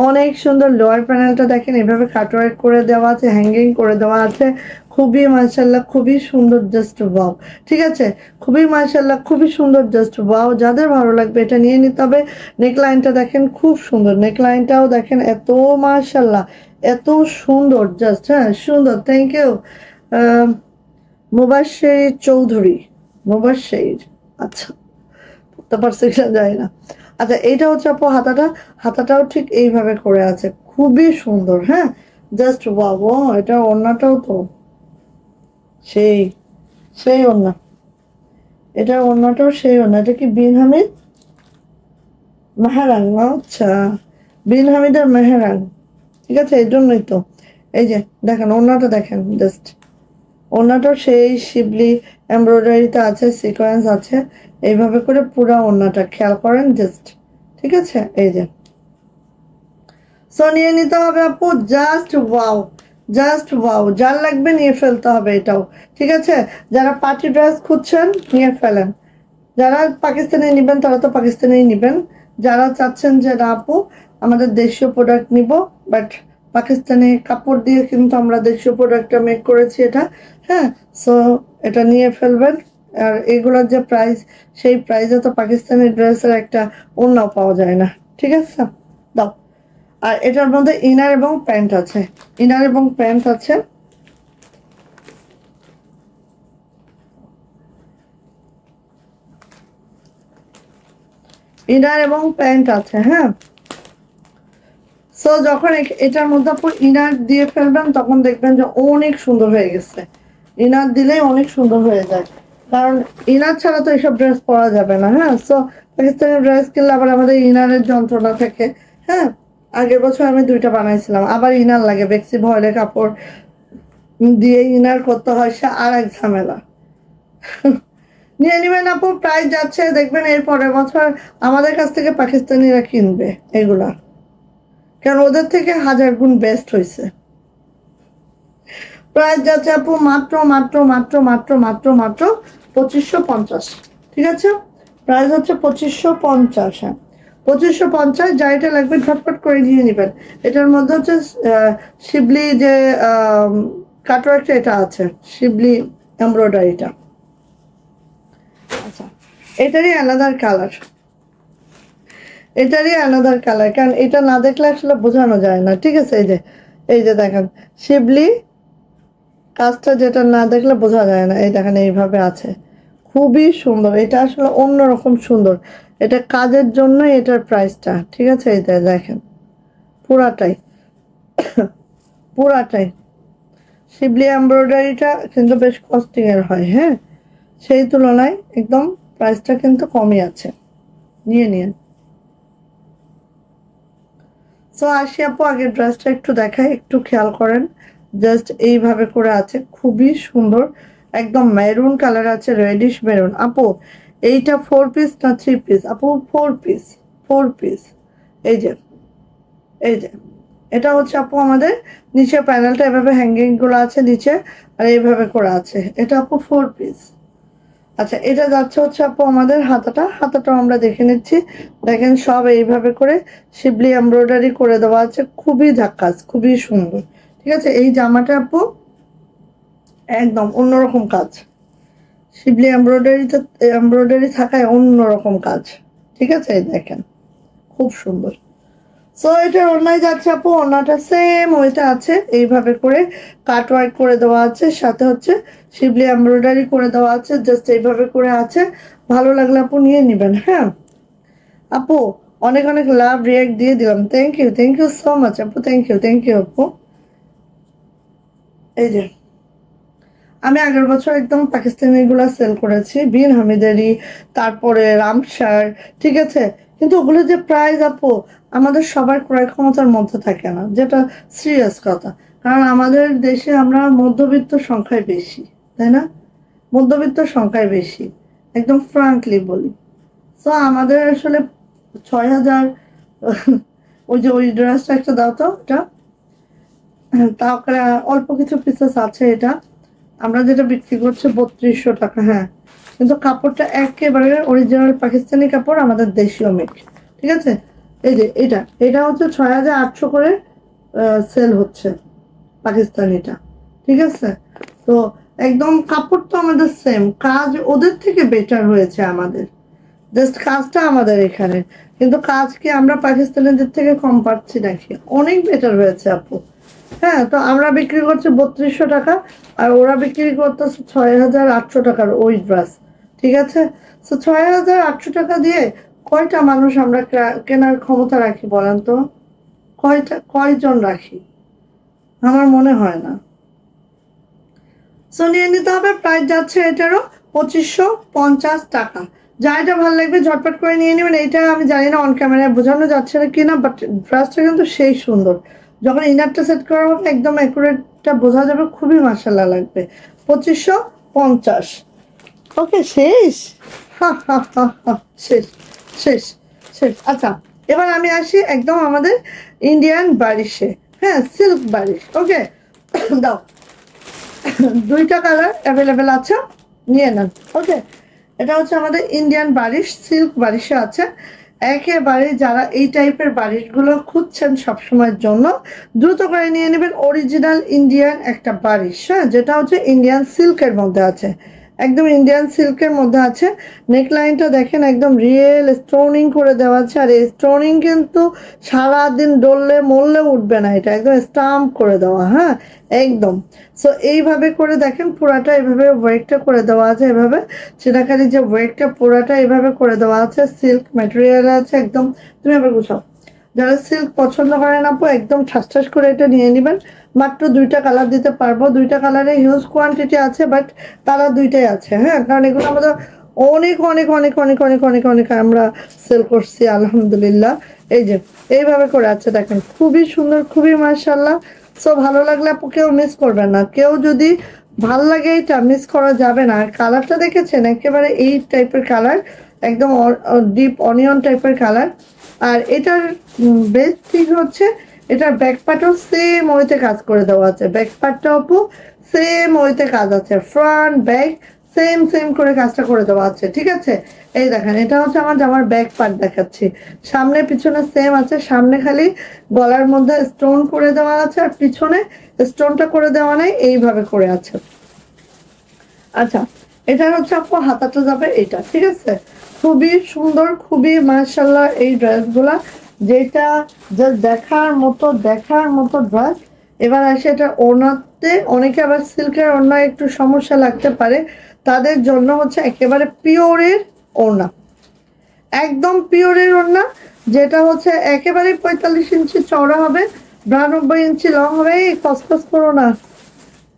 অনেক সুন্দর। লোয়ার প্যানেলটা দেখেন এভাবে কাটওয়ার্ক করে দেওয়া আছে, হ্যাঙ্গিং করে দেওয়া আছে, খুবই মাশাআল্লাহ, খুবই সুন্দর, জাস্ট ওয়াও। ঠিক আছে, খুবই মাশাআল্লাহ, খুবই সুন্দর, জাস্ট ওয়াও। যাদের ভালো লাগবে এটা নিয়ে নিতে হবে। নেকলাইনটা দেখেন খুব সুন্দর, নেকলাইনটাও দেখেন এত মাশাআল্লাহ, এত সুন্দর, জাস্ট হ্যাঁ সুন্দর। Thank you Mubashshir Chowdhury, Mubashshir. আচ্ছা, পড়তে পারছি কিনা জানি না। আচ্ছা, এইটা হচ্ছে আপু হাতাটাও ঠিক এইভাবে করে আছে, খুবই সুন্দর। হ্যাঁ, জাস্ট ওয়াও। এটা ওড়নাটাও তো সেই সেই ওড়না, এটা ওড়নাটাও সেই ওড়না। এটা কি বিন হামিদ মেহরান? আচ্ছা, বিন হামিদের মেহরান। ঠিক আছে, এই জন্যই তো। এই যে দেখেন ওড়নাটা দেখেন, জাস্ট ওড়নাটাও সেই শিবলি এমব্রয়ডারিতে আছে, সিকোয়েন্স আছে, এইভাবে করে পুরো ওড়নাটা খেয়াল করেন জাস্ট। ঠিক আছে, এই যে সো নিয়ে নিতে হবে আপু, জাস্ট ওয়াও, জাস্ট ওয়াও। যার লাগবে নিয়ে ফেলতে হবে এটাও। ঠিক আছে, যারা পার্টি ড্রেস খুঁজছেন নিয়ে ফেলেন। যারা পাকিস্তানি নেবেন তারা তো পাকিস্তানি নেবেন। যারা চাচ্ছেন যে না আপু আমাদের দেশীয় প্রোডাক্ট নিব, বাট পাকিস্তানি কাপড় দিয়ে কিন্তু আমরা দেশীয় প্রোডাক্টটা মেক করেছি এটা। হ্যাঁ, সো এটা নিয়ে ফেলবেন। আর এগুলোর যে প্রাইস, সেই প্রাইসে তো পাকিস্তানি ড্রেসের একটা ওড়নাও পাওয়া যায় না। ঠিক আছে, দাও। আর এটার মধ্যে ইনার এবং প্যান্ট আছে, ইনার এবং প্যান্ট আছে। ইনার এবং প্যান্ট আছে। হ্যাঁ, সো যখন এটার মধ্যে আপনি ইনার দিয়ে ফেলবেন তখন দেখবেন যে অনেক সুন্দর হয়ে গেছে। ইনার দিলেই অনেক সুন্দর হয়ে যায়, কারণ ইনার ছাড়া তো এইসব ড্রেস পরা যাবে না। হ্যাঁ, সো পাকিস্তানি ড্রেস কিনলে আবার আমাদের ইনারের যন্ত্রণা থাকে। হ্যাঁ, আগের বছর আমি 2টা বানাইছিলাম, আবার ইনার লাগে, বেক্সি ভয়েলে কাপড় দিয়ে ইনার করতে হয়, সে আর এক ঝামেলা। নিয়ে নিবেন আপু, প্রাইস যাচ্ছে দেখবেন এর পরের বছর আমাদের কাছ থেকে পাকিস্তানিরা কিনবে এগুলা, কারণ ওদের থেকে 1000 গুণ বেস্ট হয়েছে। প্রাইস যাচ্ছে আপু মাত্র মাত্র মাত্র মাত্র মাত্র মাত্র 2550। ঠিক আছে, প্রাইস হচ্ছে 2550। হ্যাঁ, 2550, যা এটা লাগবে ঝটপট করে নিয়ে নেবেন। এটার মধ্যে হচ্ছে শিবলি যে কাটওয়ার্কটা এটা আছে, শিবলি এমব্রয়ডারিটা। আচ্ছা, এটারই আলাদার কালার, কারণ এটা না দেখলে আসলে বোঝানো যায় না, ঠিক আছে? এই যে দেখেন শিবলি কাজটা, যেটা না দেখলে বোঝা যায় না। এই দেখেন এইভাবে আছে, খুবই সুন্দর। এটা আসলে অন্যরকম সুন্দর, এটা কাজের জন্য এটার প্রাইসটা, ঠিক আছে? এটা দেখেন পুরাটাই শিবলি এমব্রয়ডারিটা কিন্তু বেশ কস্টিং এর হয়, হ্যাঁ, সেই তুলনায় একদম প্রাইসটা কিন্তু কমই আছে, নিয়ে নিন। সো আসি আপু, আগের ড্রেসটা একটু দেখাই, একটু খেয়াল করেন। জাস্ট এইভাবে করে আছে, খুবই সুন্দর, একদম মেরুন কালার আছে, রেডিশ মেরুন। আপু এইটা 4 পিস না 3 পিস? আপু 4 পিস, 4 পিস। এই যে এটা হচ্ছে আপু আমাদের নিচে প্যানেলটা এভাবে হ্যাঙ্গিং গুলো আছে নিচে, আর এইভাবে করে আছে। এটা আপু 4 পিস। আচ্ছা, এটা যাচ্ছে হচ্ছে আপু আমাদের হাতাটাও আমরা দেখে নিচ্ছি। দেখেন সব এইভাবে করে শিবলি এমব্রয়ডারি করে দেওয়া আছে, খুবই ঝাক্কাস, খুবই সুন্দর, ঠিক আছে? এই জামাটা আপু একদম অন্যরকম কাজ, শিবলি এমব্রয়ডারি থাকায় অন্যরকম কাজ, ঠিক আছে? এই দেখেন খুব সুন্দর। সো এটা ওড়নায় যাচ্ছে আপু, ওড়নাটা সেম ওইটা আছে, এইভাবে করে কাট ওয়ার্ক করে দেওয়া আছে, সাথে হচ্ছে শিবলি এমব্রয়ডারি করে দেওয়া আছে, জাস্ট এইভাবে করে আছে। ভালো লাগলে আপু নিয়ে নেবেন। হ্যাঁ আপু, অনেক অনেক লাভ রিয়াক্ট দিয়ে দিলাম, থ্যাংক ইউ সো মাচ আপু, থ্যাংক ইউ আপু। এই যে আমি আগের বছর একদম পাকিস্তানি গুলা সেল করেছি, বিন হামিদারি, তারপরে রামসার, ঠিক আছে? কিন্তু ওগুলো যে প্রাইস আপু আমাদের সবার ক্রয় ক্ষমতার মধ্যে থাকে না, যেটা সিরিয়াস কথা। কারণ আমাদের দেশে আমরা মধ্যবিত্ত সংখ্যায় বেশি, তাই না? মধ্যবিত্ত সংখ্যায় বেশি, একদম ফ্রাঙ্কলি বলি। সো আমাদের আসলে 6000, ওই ড্রেসটা একটা দাও তো, এটা তাও অল্প কিছু পিসেস আছে। এটা আমরা যেটা বিক্রি করছি 3200 টাকা, হ্যাঁ, কিন্তু কাপড়টা একেবারে অরিজিনাল পাকিস্তানি কাপড়, আমাদের দেশীয় মেক, ঠিক আছে? এই যে এটা হচ্ছে 6800 করে সেল হচ্ছে পাকিস্তানিটা, ঠিক আছে? তো একদম কাপড় তো আমাদের সেম, কাজ ওদের থেকে বেটার হয়েছে আমাদের, জাস্ট কাজটা আমাদের এখানে, কিন্তু কাজ কি আমরা পাকিস্তানিদের থেকে কম পাচ্ছি নাকি? অনেক বেটার হয়েছে আপু। হ্যাঁ, তো আমরা বিক্রি করছি 3200 টাকা, আর ওরা বিক্রি করতেছে 6800 টাকার ওই ড্রেস, ঠিক আছে? তো 6800 টাকা দিয়ে কয়টা মানুষ আমরা কেনার ক্ষমতা রাখি বলেন তো? কয়জন রাখি? আমার মনে হয় না। সো নিয়ে নিতে হবে, প্রাইস যাচ্ছে এটারও 2550 টাকা। যা এটা ভালো লাগবে ঝটপট করে নিয়ে নেবেন। এইটা আমি জানি না অন ক্যামেরায় বোঝানো যাচ্ছে না কিনা, বাট ড্রেসটা কিন্তু সেই সুন্দর। যখন ইনারটা সেট করা হবে একদম অ্যাকুরেটটা বোঝা যাবে, খুবই মাশাআল্লাহ লাগবে। 2550। ওকে, শেষ। শেষ শেষ শেষ। আচ্ছা, এবার আমি আসি একদম আমাদের ইন্ডিয়ান বারিশে, হ্যাঁ, সিল্ক বারিশ। ওকে, দাও, 2টা কালার অ্যাভেলেবেল আছে, নিয়ে নেন। ওকে, এটা হচ্ছে আমাদের ইন্ডিয়ান বারিশ, সিল্ক বারিশে আছে। একেবারে যারা এই টাইপের বারিশগুলো খুঁজছেন সবসময়ের জন্য, দ্রুত করে নিয়ে নেবেন অরিজিনাল ইন্ডিয়ান একটা বারিশ, হ্যাঁ, যেটা হচ্ছে ইন্ডিয়ান সিল্কের মধ্যে আছে, একদম ইন্ডিয়ান সিল্কের মধ্যে আছে। নেকলাইনটা দেখেন একদম রিয়েল স্টোনিং করে দেওয়া আছে, আর এই স্টোনিং কিন্তু সারাদিন ডললে মরলে উঠবে না, এটা একদম স্টাম্প করে দেওয়া, হ্যাঁ, একদম। সো এইভাবে করে দেখেন পুরাটা এভাবে ওয়ার্কটা করে দেওয়া আছে, এভাবে চিনাকারি যে ওয়ার্কটা পুরাটা এভাবে করে দেওয়া আছে, সিল্ক ম্যাটেরিয়াল আছে একদম। তুমি এবার গুছাও, যারা সিল্ক পছন্দ করেন আপু একদম ঠাস ঠাস করে এটা নিয়ে নেবেন। মাত্র 2টা কালার দিতে পারবো, 2টা কালারে হিউজ কোয়ান্টিটি আছে, বাট কালার 2টাই আছে, হ্যাঁ, কারণ এগুলো আমাদের অনেক অনেক অনেক অনেক অনেক অনেক অনেক আমরা সেল করছি আলহামদুলিল্লাহ। এই যে এইভাবে করে আছে দেখেন, খুবই সুন্দর, খুবই মাশাআল্লাহ। সো ভালো লাগলে আপু কেউ মিস করবেন না, কেউ যদি ভাল লাগে এটা মিস করা যাবে না। আর কালারটা দেখেছেন একেবারে এই টাইপের কালার, একদম ডিপ অনিয়ন টাইপের কালার। আর এটার বেস্ট থিং হচ্ছে এটার ব্যাক পার্টও সেম ওইতে কাজ করে দেওয়া আছে, ব্যাক পার্টটা আপু সেম ওইতে কাজ আছে, ফ্রন্ট ব্যাক সেম সেম করে কাজটা করে দেওয়া আছে, ঠিক আছে। এই দেখেন, এটা হচ্ছে আমার জামার ব্যাক পার্ট দেখাচ্ছি, সামনে পিছনে সেম আছে। সামনে খালি গলার মধ্যে স্টোন করে দেওয়া আছে, আর পিছনে স্টোনটা করে দেওয়া নেই, এইভাবে করে আছে। আচ্ছা, এটা হচ্ছে আপু হাতাটা যাবে এটা, ঠিক আছে। খুবই সুন্দর, খুবই মাশাআল্লাহ এই ড্রেসগুলা, যেটা জাস্ট দেখার মতো ড্রেস। এবার আসে এটা ওড়নাতে, অনেকে আবার সিল্কের ওড়না একটু সমস্যা লাগতে পারে, তাদের জন্য হচ্ছে একেবারে পিওরের ওড়না, একদম পিওরের ওড়না, যেটা হচ্ছে একেবারে 45 ইঞ্চি চওড়া হবে, 92 ইঞ্চি লং হবে। এই কসকস করো না,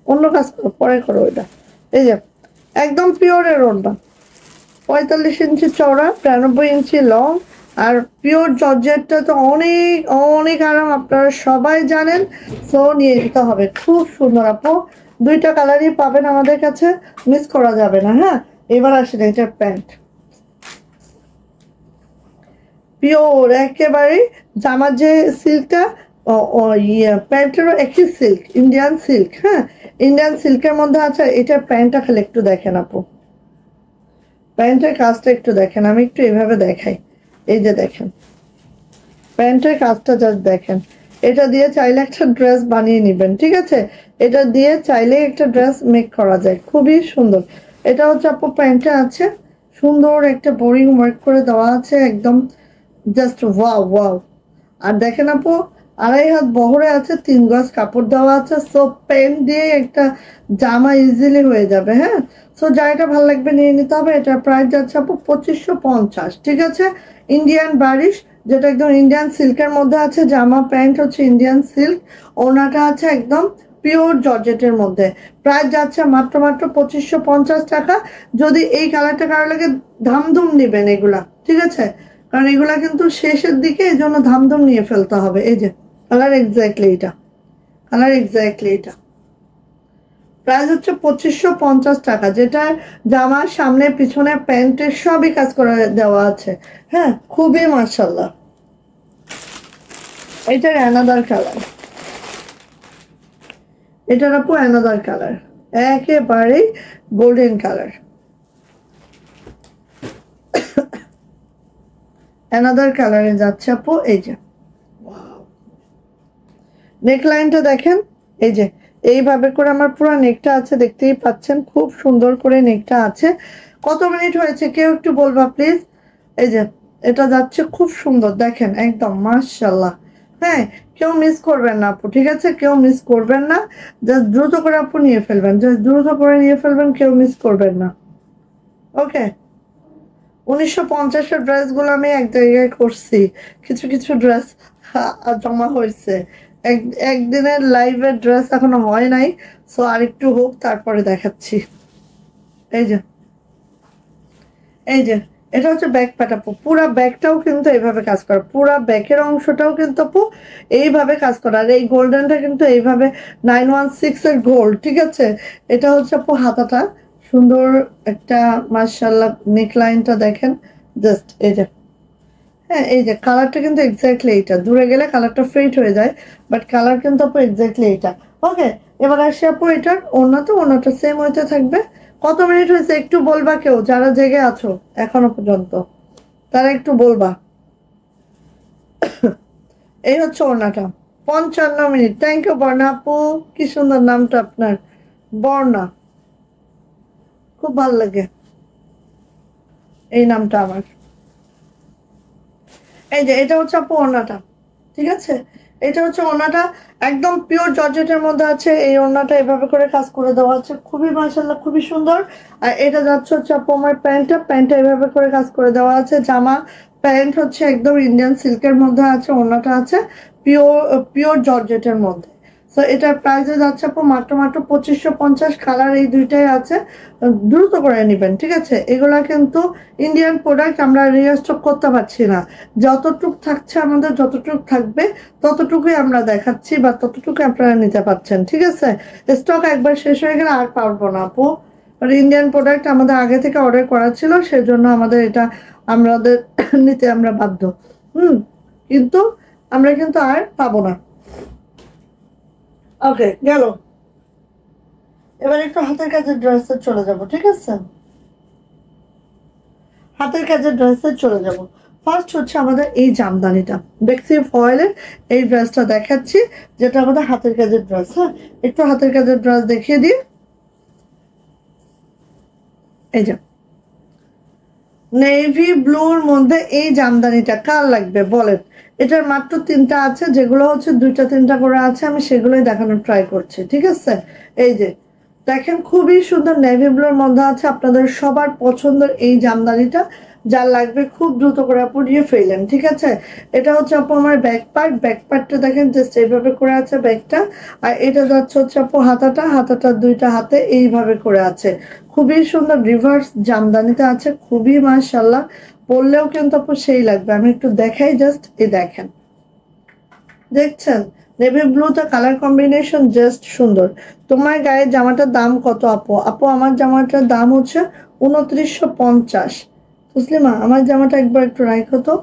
অন্য কাজ করো, পরে করো ওইটা। এই যে একদম পিওরের ওড়না, 45 ইঞ্চি চওড়া, 92 ইঞ্চি লং, আর পিওর জর্জেটটা তো অনেক অনেক আরাম, আপনারা সবাই জানেন। সো নিয়ে নিতে হবে, খুব সুন্দর আপু, দুইটা কালারই পাবেন আমাদের কাছে, মিস করা যাবে না। হ্যাঁ, এবার আসেন এটার প্যান্ট, পিওর একেবারে জামার যে সিল্কটা, প্যান্টেরও একই সিল্ক, ইন্ডিয়ান সিল্ক। হ্যাঁ, ইন্ডিয়ান সিল্কের মধ্যে আছে। এটার প্যান্টটা খালি একটু দেখেন আপু, প্যান্টের কাজটা একটু দেখেন, আমি একটু এভাবে দেখাই। এই যে দেখেন প্যান্টের কাজটা, জাস্ট দেখেন। এটা দিয়ে চাইলে একটা ড্রেস বানিয়ে নেবেন, ঠিক আছে। এটা দিয়ে চাইলে একটা ড্রেস মেক করা যায়, খুবই সুন্দর। এটা হচ্ছে আপু প্যান্টে আছে, সুন্দর একটা বোরিং ওয়ার্ক করে দেওয়া আছে, একদম জাস্ট ওয়াও ওয়াও। আর দেখেন আপু, 2.5 হাত বহরে আছে, 3 গজ কাপড় দেওয়া আছে। সো প্যান্ট দিয়ে একটা জামা ইজিলি হয়ে যাবে। হ্যাঁ, সো যা এটা ভালো লাগবে নিয়ে নিতে হবে। এটার প্রাইস যাচ্ছে আপু 2550, ঠিক আছে। ইন্ডিয়ান বারিশ, যেটা একদম ইন্ডিয়ান সিল্কের মধ্যে আছে, জামা প্যান্ট হচ্ছে ইন্ডিয়ান সিল্ক, ওনাটা আছে একদম পিওর জর্জেটের মধ্যে। প্রাইস যাচ্ছে মাত্র 2550 টাকা। যদি এই কালারটা কারো লাগে, ধামধুম নেবেন এগুলা, ঠিক আছে, কারণ এগুলা কিন্তু শেষের দিকে, এই জন্য ধামধুম নিয়ে ফেলতে হবে। এই যে কালার এক্স্যাক্টলি এটা, কালার এক্স্যাক্টলি এটা। প্রাইস হচ্ছে 2550 টাকা, যেটা জামার সামনে পিছনে প্যান্টের সবই কাজ করে দেওয়া আছে। হ্যাঁ, খুবই মাশাআল্লাহ। এটার অ্যানাদার কালার, এটার আপু অ্যানাদার কালার, একেবারে গোল্ডেন কালার, অ্যানাদার কালারে যাচ্ছে আপু। এই যে নেকলাইনটা দেখেন, এই যে এইভাবে করে আমার পুরো নেকটা আছে, দেখতেই পাচ্ছেন, খুব সুন্দর করে নেকটা আছে। কত মিনিট হয়েছে কেউ একটু বলবা প্লিজ। এই যে এটা যাচ্ছে খুব সুন্দর, দেখেন একদম মাশাআল্লাহ। হ্যাঁ, কেউ মিস করবেন না আপু, ঠিক আছে, কেউ মিস করবেন না, জাস্ট দ্রুত করে আপু নিয়ে ফেলবেন, জাস্ট দ্রুত করে নিয়ে ফেলবেন, কেউ মিস করবেন না। ওকে, 1950-এর ড্রেসগুলো আমি এক জায়গায় করছি, কিছু কিছু ড্রেস জমা হয়েছে, একদিনের লাইভের ড্রেস এখনো হয় নাই। সো আরেকটু হোক, তারপরে দেখাচ্ছি। এই যে এই যে এটা হচ্ছে ব্যাক পার্ট আপু, পুরা ব্যাকটাও কিন্তু এইভাবে কাজ করা, পুরা ব্যাকের অংশটাও কিন্তু আপু এইভাবে কাজ করা। আর এই গোল্ডেনটা কিন্তু এইভাবে 916 এর গোল্ড, ঠিক আছে। এটা হচ্ছে আপু হাতাটা, সুন্দর একটা মাশাআল্লাহ। নেকলাইনটা দেখেন জাস্ট, এই যে হ্যাঁ, এই যে কালারটা কিন্তু এক্স্যাক্টলি এইটা, দূরে গেলে কালারটা ফেড হয়ে যায়, বাট কালার কিন্তু আপু এক্স্যাক্টলি এইটা। ওকে, এবার আসি আপু এটার ওড়না, তো ওড়নাটা সেম হইতে থাকবে। কত মিনিট হয়েছে একটু বলবা কেউ, যারা জেগে আছো এখনো পর্যন্ত, তারা একটু বলবা। এই হচ্ছে ওড়নাটা, 55 মিনিট। থ্যাংক ইউ বর্ণা আপু, কি সুন্দর নামটা আপনার, বর্ণা, খুব ভালো লাগে এই নামটা আমার। এই যে এটা হচ্ছে আপু ওড়নাটা, ঠিক আছে। এটা হচ্ছে ওড়নাটা, একদম পিওর জর্জেটের মধ্যে আছে। এই ওড়নাটা এভাবে করে কাজ করে দেওয়া আছে, খুবই মাশাআল্লাহ, খুবই সুন্দর। আর এটা যাচ্ছে হচ্ছে আপু আমার প্যান্টটা এভাবে করে কাজ করে দেওয়া আছে। জামা প্যান্ট হচ্ছে একদম ইন্ডিয়ান সিল্কের মধ্যে আছে, ওড়নাটা আছে পিওর পিওর জর্জেটের মধ্যে। সো এটার প্রাইসে যাচ্ছে আপু মাত্র 2550। কালার এই দুইটাই আছে, দ্রুত করে নেবেন, ঠিক আছে। এগুলা কিন্তু ইন্ডিয়ান প্রোডাক্ট, আমরা রিস্টক করতে পারছি না। যতটুক থাকছে আমাদের, যতটুক থাকবে ততটুকুই আমরা দেখাচ্ছি, বা ততটুকু আপনারা নিতে পারছেন, ঠিক আছে। স্টক একবার শেষ হয়ে গেলে আর পারবো না আপু। ইন্ডিয়ান প্রোডাক্ট আমাদের আগে থেকে অর্ডার করা ছিল, সেজন্য আমাদের এটা আমাদের নিতে আমরা বাধ্য। কিন্তু আমরা কিন্তু আর পাবো না। ওকে, গেল। এবার একটু হাতের কাজের ড্রেসে চলে যাব, ঠিক আছে? হাতের কাজের ড্রেসে চলে যাব। ফার্স্ট হচ্ছে আমাদের এই জামদানিটা, বেক্সি ফয়েলের এই ড্রেসটা দেখাচ্ছি, যেটা আমাদের হাতের কাজের ড্রেস। হ্যাঁ, একটু হাতের কাজের ড্রেস দেখিয়ে দিই। এই যে নেভি ব্লুর মধ্যে এই জামদানিটা কার লাগবে বলেন? এটার মাত্র 3টা আছে, যেগুলো হচ্ছে 2টা 3টা করে আছে, আমি সেগুলোই দেখানোর ট্রাই করছি, ঠিক আছে? এই যে দেখেন, খুবই সুন্দর নেভি ব্লুর মধ্যে আছে, আপনাদের সবার পছন্দের এই জামদানিটা। যার লাগবে খুব দ্রুত করে পরিয়ে ফেলেন, ঠিক আছে? এটা হচ্ছে আপু আমার ব্যাক পার্টটা দেখেন জাস্ট এইভাবে করে আছে ব্যাকটা। আর এটা যাচ্ছে হচ্ছে আপু হাতাটা 2টা হাতে এইভাবে করে আছে। খুবই সুন্দর রিভার্স জামদানিতে আছে, খুবই মাশাআল্লাহ। পরলেও কিন্তু আপু সেই লাগবে। আমি একটু দেখাই, জাস্ট এই দেখেন, দেখছেন নেভি ব্লুতে কালার কম্বিনেশন জাস্ট সুন্দর। তোমার গায়ের জামাটার দাম কত আপু? আপু আমার জামাটার দাম হচ্ছে 2950। মুসলিমা আমার জামাটা একবার একটু রাখো তো।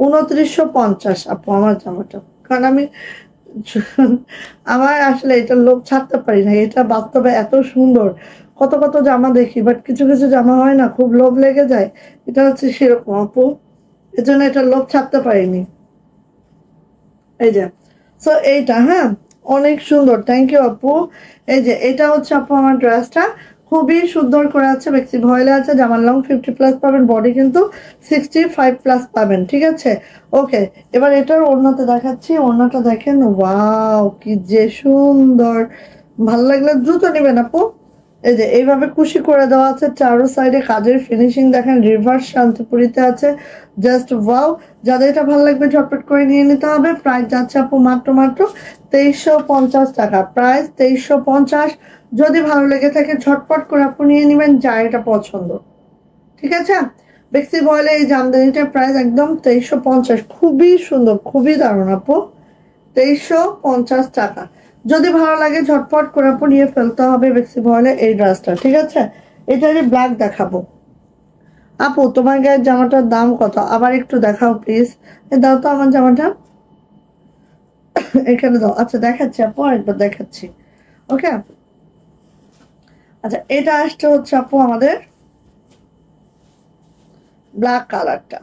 2950 আপু আমার জামাটা। কারণ আমি আমার আসলে এটা লোভ ছাড়তে পারি না, এটা বাস্তবে এত সুন্দর। কত কত জামা দেখি, বাট কিছু কিছু জামা হয় না, খুব লোভ লেগে যায়। এটা হচ্ছে সেরকম আপু, এজন্য এটা লোভ ছাড়তে পারিনি। এই যে সো এইটা, হ্যাঁ অনেক সুন্দর, থ্যাংক ইউ আপু। এই যে এটা হচ্ছে আপু আমার ড্রেসটা, খুবই সুন্দর করে আছে, বেক্সি ভয়েলে আছে, জামার লং 50+ পাবেন, বডি কিন্তু 65+ পাবেন, ঠিক আছে? ওকে, এবার এটার ওড়নাতে দেখাচ্ছি। ওড়নাটা দেখেন, ওয়াও কি যে সুন্দর, ভালো লাগলে দ্রুত নেবেন আপু। এই যে এইভাবে কুশি করে দেওয়া আছে, চারো সাইডে কাজের ফিনিশিং দেখেন, রিভার্স শান্তিপুরিতে আছে, জাস্ট ওয়াও। যাদের এটা ভালো লাগবে ঝটপট করে নিয়ে নিতে হবে। প্রাইস যাচ্ছে আপু মাত্র 2350 টাকা, প্রাইস 2350। যদি ভালো লেগে থাকে ঝটপট করে আপু নিয়ে নেবেন, যার এটা পছন্দ, ঠিক আছে? বেক্সি বয়েলে এই জামদানিটার প্রাইস একদম 2350, খুবই সুন্দর, খুবই দারুণ আপু, 2350 টাকা। যদি ভালো লাগে ঝটপট করে আপু নিয়ে ফেলতে হবে বেক্সি বয়েলে এই ড্রেসটা, ঠিক আছে? এটারই ব্ল্যাক দেখাবো। আপু তোমার গায়ের জামাটার দাম কত? আবার একটু দেখাও প্লিজ। দাও তো আমার জামাটা, এখানে দাও। আচ্ছা দেখাচ্ছি আপু, আরেকবার দেখাচ্ছি। ওকে, আচ্ছা এটা আসছে হচ্ছে আপু আমাদের ব্ল্যাক কালারটা,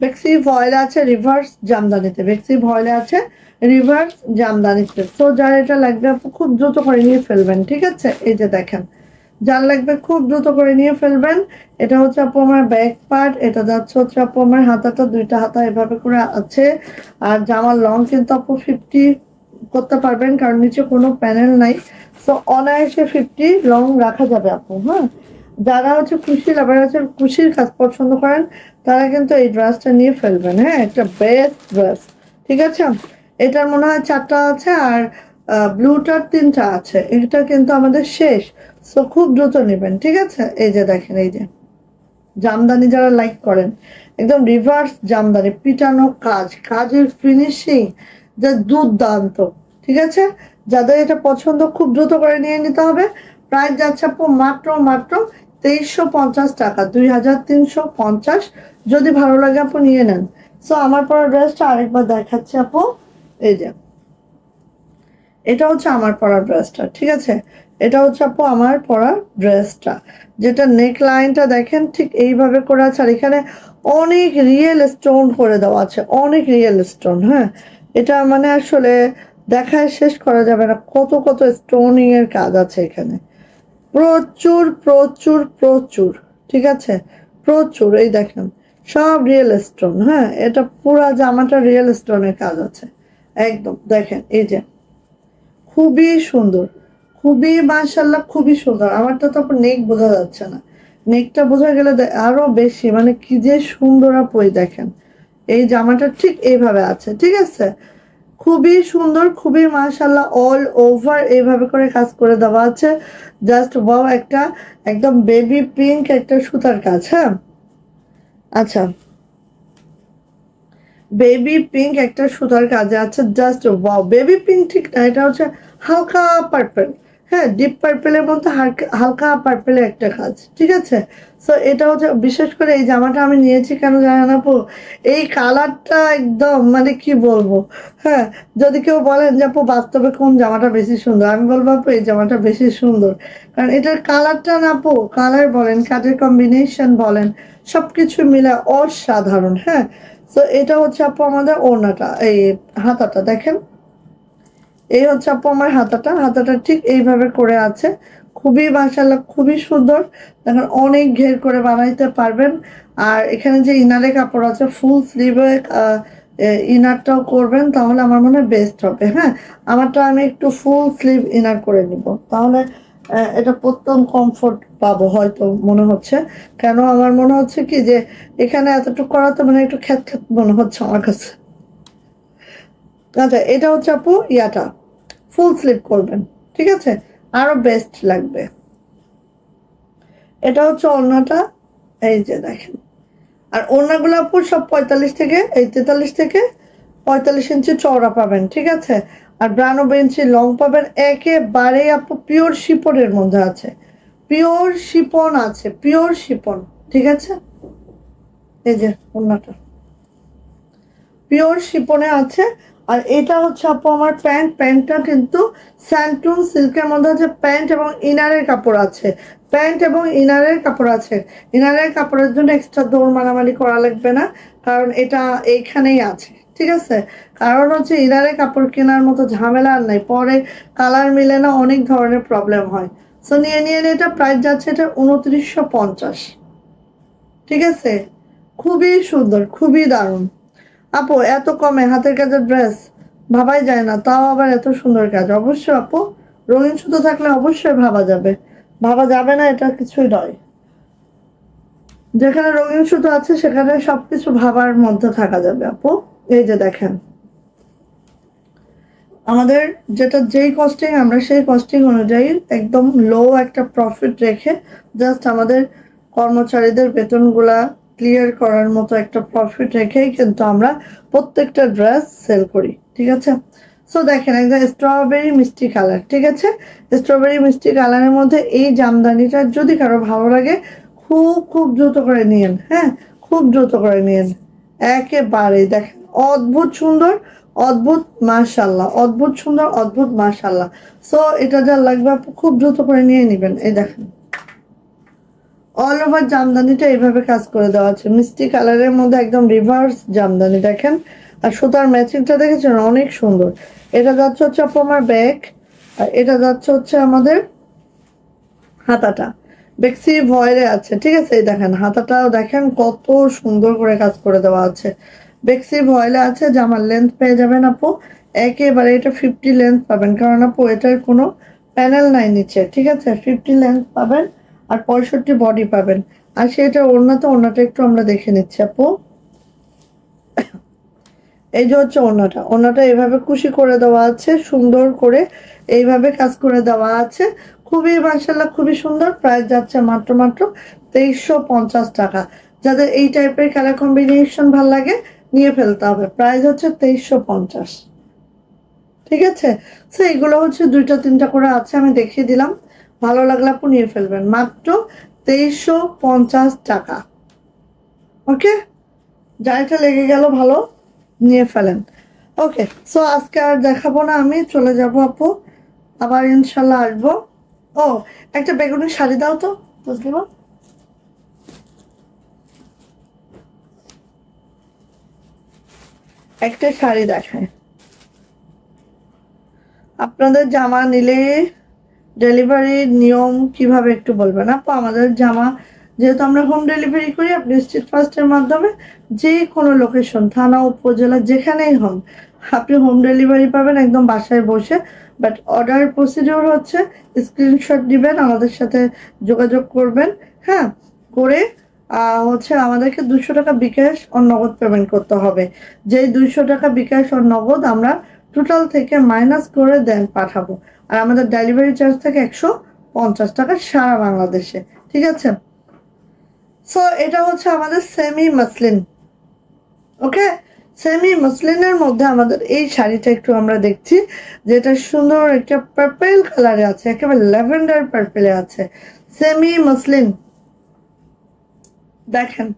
বেক্সি ভয়েল আছে রিভার্স জামদানিতে, বেক্সি ভয়েলে আছে রিভার্স জামদানিতে। সো যার এটা লাগবে আপু খুব দ্রুত করে নিয়ে ফেলবেন, ঠিক আছে? এই যে দেখেন, যার লাগবে খুব দ্রুত করে নিয়ে ফেলবেন। এটা হচ্ছে আপু আমার ব্যাক পার্ট, এটা যাচ্ছে হচ্ছে আপু আমার হাতাটা, 2টা হাতা এভাবে করে আছে। আর জামার লং কিন্তু আপু 50 করতে পারবেন, কারণ নিচে কোনো প্যানেল নাই। সো অনায়াসে 50 লং রাখা যাবে আপু। হ্যাঁ, যারা হচ্ছে খুশি লাভার আছে, খুশির কাজ পছন্দ করেন, তারা কিন্তু এই ড্রেসটা নিয়ে ফেলবেন। হ্যাঁ, একটা বেস্ট ড্রেস, ঠিক আছে? এটার মনে হয় 4টা আছে, আর ব্লুটার 3টা আছে। এটা কিন্তু আমাদের শেষ, সো খুব দ্রুত নেবেন, ঠিক আছে? এই যে দেখেন, এই যে জামদানি যারা লাইক করেন, একদম রিভার্স জামদানি, পিটানো কাজ, কাজের ফিনিশিং যা দুর্দান্ত, ঠিক আছে? যাদের এটা পছন্দ খুব দ্রুত করে নিয়ে নিতে হবে। প্রাইস যাচ্ছে আপু মাত্র 2350 টাকা, 2350। যদি ভালো লাগে আপু নিয়ে নেন। সো আমার পরা ড্রেসটা আরেকবার দেখাচ্ছি আপু। এই যে এটা হচ্ছে আমার পরা ড্রেসটা, ঠিক আছে? এটা হচ্ছে আপু আমার পরা ড্রেসটা, যেটা নেক লাইনটা দেখেন ঠিক এইভাবে করে আছে, আর এখানে অনেক রিয়েল স্টোন করে দেওয়া আছে, অনেক রিয়েল স্টোন। হ্যাঁ, এটা মানে আসলে দেখায় শেষ করা যাবে না, কত কত স্টোনিং এর কাজ আছে এখানে, প্রচুর প্রচুর প্রচুর, ঠিক আছে? প্রচুর, এই দেখেন সব রিয়েল স্টোন। হ্যাঁ, এটা পুরা জামাটা রিয়েল স্টোনের কাজ আছে একদম। দেখেন এই যে খুবই সুন্দর, খুবই মাশাআল্লাহ, খুবই সুন্দর। আমারটা তো আপনার নেক বোঝা যাচ্ছে না, নেকটা বোঝা গেলে আরো বেশি, মানে কি যে সুন্দর আপু। দেখেন এই জামাটা ঠিক এইভাবে আছে, ঠিক আছে? খুবই সুন্দর, খুবই মাশাআল্লাহ, অল ওভার এইভাবে করে কাজ করে দেওয়া আছে, জাস্ট ওয়াও। একটা একদম বেবি পিঙ্ক একটা সুতার কাজ। হ্যাঁ, আচ্ছা বেবি পিঙ্ক একটা সুতার কাজে আছে, জাস্ট ওয়াও। বেবি পিঙ্ক ঠিক না, এটা হচ্ছে হালকা পার্পল। হ্যাঁ, ডিপ পার্পেলের মধ্যে হালকা পার্পেলের একটা কাজ, ঠিক আছে। সো এটা হচ্ছে, বিশেষ করে এই জামাটা আমি নিয়েছি কেন জানেন আপু, এই কালারটা একদম মানে কি বলবো। হ্যাঁ, যদি কেউ বলেন যে আপু বাস্তবে কোন জামাটা বেশি সুন্দর, আমি বলবো আপু এই জামাটা বেশি সুন্দর, কারণ এটার কালারটা না আপু, কালার বলেন, কাজের কম্বিনেশন বলেন, সবকিছু মিলে অসাধারণ। হ্যাঁ, তো এটা হচ্ছে আপু আমাদের ওড়নাটা, এই হাতাটা দেখেন, এই হচ্ছে আপু আমার হাতাটা ঠিক এইভাবে করে আছে, খুবই মাশাআল্লাহ খুবই সুন্দর। দেখেন অনেক ঘের করে বানাইতে পারবেন। আর এখানে যে ইনারে কাপড় আছে, ফুল স্লিভে ইনারটাও করবেন, তাহলে আমার মনে হয় বেস্ট হবে। হ্যাঁ, আমারটা আমি একটু ফুল স্লিভ ইনার করে নিব, তাহলে এটা প্রথম কমফোর্ট পাবো হয়তো মনে হচ্ছে। কেন আমার মনে হচ্ছে কি যে এখানে এতটুকু করাতে মানে একটু খ্যাত খ্যাত মনে হচ্ছে আমার কাছে। আচ্ছা, এটা হচ্ছে আপু ইয়াটা ফুল স্লিভ করবেন, ঠিক আছে, আরো বেস্ট লাগবে। এটা হচ্ছে ওড়নাটা, এই যে দেখেন। আর ওড়নাগুলো আপু সব 43 থেকে 45 ইঞ্চি চওড়া পাবেন, ঠিক আছে। আর 92 ইঞ্চি লং পাবেন। একেবারে আপু পিওর শিপনের মধ্যে আছে, পিওর শিপন আছে, পিওর শিপন, ঠিক আছে। এই যে ওড়নাটা পিওর শিপনে আছে। আর এটা হচ্ছে আপু আমার প্যান্টটা কিন্তু স্যান্টুন সিল্কের মধ্যে আছে। প্যান্ট এবং ইনারের কাপড় আছে, ইনারের কাপড়ের জন্য এক্সট্রা দৌড় মারামারি করা লাগবে না, কারণ এটা এইখানেই আছে, ঠিক আছে। কারণ হচ্ছে ইনারের কাপড় কেনার মতো ঝামেলা আর নাই, পরে কালার মিলে না, অনেক ধরনের প্রবলেম হয়। সো নিয়ে এটা প্রাইস যাচ্ছে এটা 2950, ঠিক আছে। খুবই সুন্দর, খুবই দারুণ আপু, এত কমে হাতের কাজের ড্রেস ভাবাই যায় না, তাও আবার এত সুন্দর কাজ। অবশ্যই আপু, রঙিন সুতো থাকলে অবশ্যই ভাবা যাবে না, এটা কিছুই নয়। যেখানে রঙিন সুতো আছে সেখানে সবকিছু ভাবার মধ্যে থাকা যাবে আপু। এই যে দেখেন, আমাদের যেই কস্টিং, আমরা সেই কস্টিং অনুযায়ী একদম লো একটা প্রফিট রেখে জাস্ট আমাদের কর্মচারীদের বেতনগুলা ক্লিয়ার করার মতো একটা প্রফিট রেখেই কিন্তু আমরা প্রত্যেকটা ড্রেস সেল করি, ঠিক আছে। সো দেখেন একদম স্ট্রবেরি মিষ্টি কালার, ঠিক আছে। স্ট্রবেরি মিষ্টি কালারের মধ্যে এই জামদানিটা যদি কারো ভালো লাগে, খুব দ্রুত করে নিয়েন। হ্যাঁ, খুব দ্রুত করে নিয়েন, একেবারেই দেখেন অদ্ভুত সুন্দর, অদ্ভুত মাশাআল্লাহ, অদ্ভুত সুন্দর, অদ্ভুত মাশাআল্লাহ। সো এটা যা লাগবে আপু খুব দ্রুত করে নিয়ে নেবেন। এই দেখেন অল ওভার জামদানিটা এইভাবে কাজ করে দেওয়া আছে, মিষ্টি কালারের মধ্যে একদম রিভার্স জামদানি দেখেন। আর সুতার ম্যাচিংটা দেখেছেন, অনেক সুন্দর। এটা যাচ্ছে হচ্ছে আপু আমার ব্যাক, আর এটা যাচ্ছে হচ্ছে আমাদের হাতাটা, বেক্সি ভয়েলে আছে, ঠিক আছে। এই দেখেন হাতাটাও দেখেন কত সুন্দর করে কাজ করে দেওয়া আছে, বেক্সি ভয়েলে আছে। জামার লেন্থ পেয়ে যাবেন আপু একেবারে, এটা 50 লেন্থ পাবেন, কারণ আপু এটার কোনো প্যানেল নাই নিচে, ঠিক আছে। 50 লেন্থ পাবেন আর 65 বডি পাবেন। আর সেটা ওড়নাটা একটু আমরা দেখে নিচ্ছি আপু। এই যে হচ্ছে ওড়নাটা এইভাবে কুশি করে দেওয়া আছে, সুন্দর করে এইভাবে কাজ করে দেওয়া আছে, খুবই মাশাআল্লাহ খুবই সুন্দর। প্রাইস যাচ্ছে মাত্র 2350 টাকা। যাদের এই টাইপের কালার কম্বিনেশন ভাল লাগে নিয়ে ফেলতে হবে, প্রাইস হচ্ছে 2350, ঠিক আছে। সো এগুলো হচ্ছে 2-3টা করে আছে, আমি দেখিয়ে দিলাম, ভালো লাগলে আপু নিয়ে ফেলবেন, মাত্র 2350 টাকা। ওকে, যাইটা লেগে গেল ভালো, নিয়ে ফেলেন। ওকে, সো আজকে আর দেখাবো না, আমি চলে যাব আপু, আবার ইনশাল্লাহ আসবো। ও, একটা বেগুনি শাড়ি দাও তো বুঝলিমা, একটা শাড়ি দেখায়। আপনাদের জামা নিলে ডেলিভারির নিয়ম কিভাবে একটু বলবেন আপু? আমাদের জামা যেহেতু আমরা হোম ডেলিভারি করি, আপনি স্ট্রিট ফাস্টের মাধ্যমে যে কোনো লোকেশন, থানা, উপজেলা, যেখানেই হন আপনি হোম ডেলিভারি পাবেন একদম বাসায় বসে। বাট অর্ডার প্রসিডিওর হচ্ছে স্ক্রিনশট দিবেন, আমাদের সাথে যোগাযোগ করবেন। হ্যাঁ, করে হচ্ছে আমাদেরকে 200 টাকা বিকাশ ও নগদ পেমেন্ট করতে হবে। যেই 200 টাকা বিকাশ ও নগদ আমরা টোটাল থেকে মাইনাস করে দেন পাঠাবো। আর আমাদের ডেলিভারি চার্জ থাকে 150 টাকা সারা বাংলাদেশে, ঠিক আছে। সো এটা হচ্ছে আমাদের সেমি মাসলিন, ওকে। সেমি মসলিনের মধ্যে আমাদের এই শাড়িটা একটু আমরা দেখছি, যেটা সুন্দর একটা পার্পল কালারে আছে, একেবারে ল্যাভেন্ডার পার্পলে আছে, সেমি মসলিন। দেখেন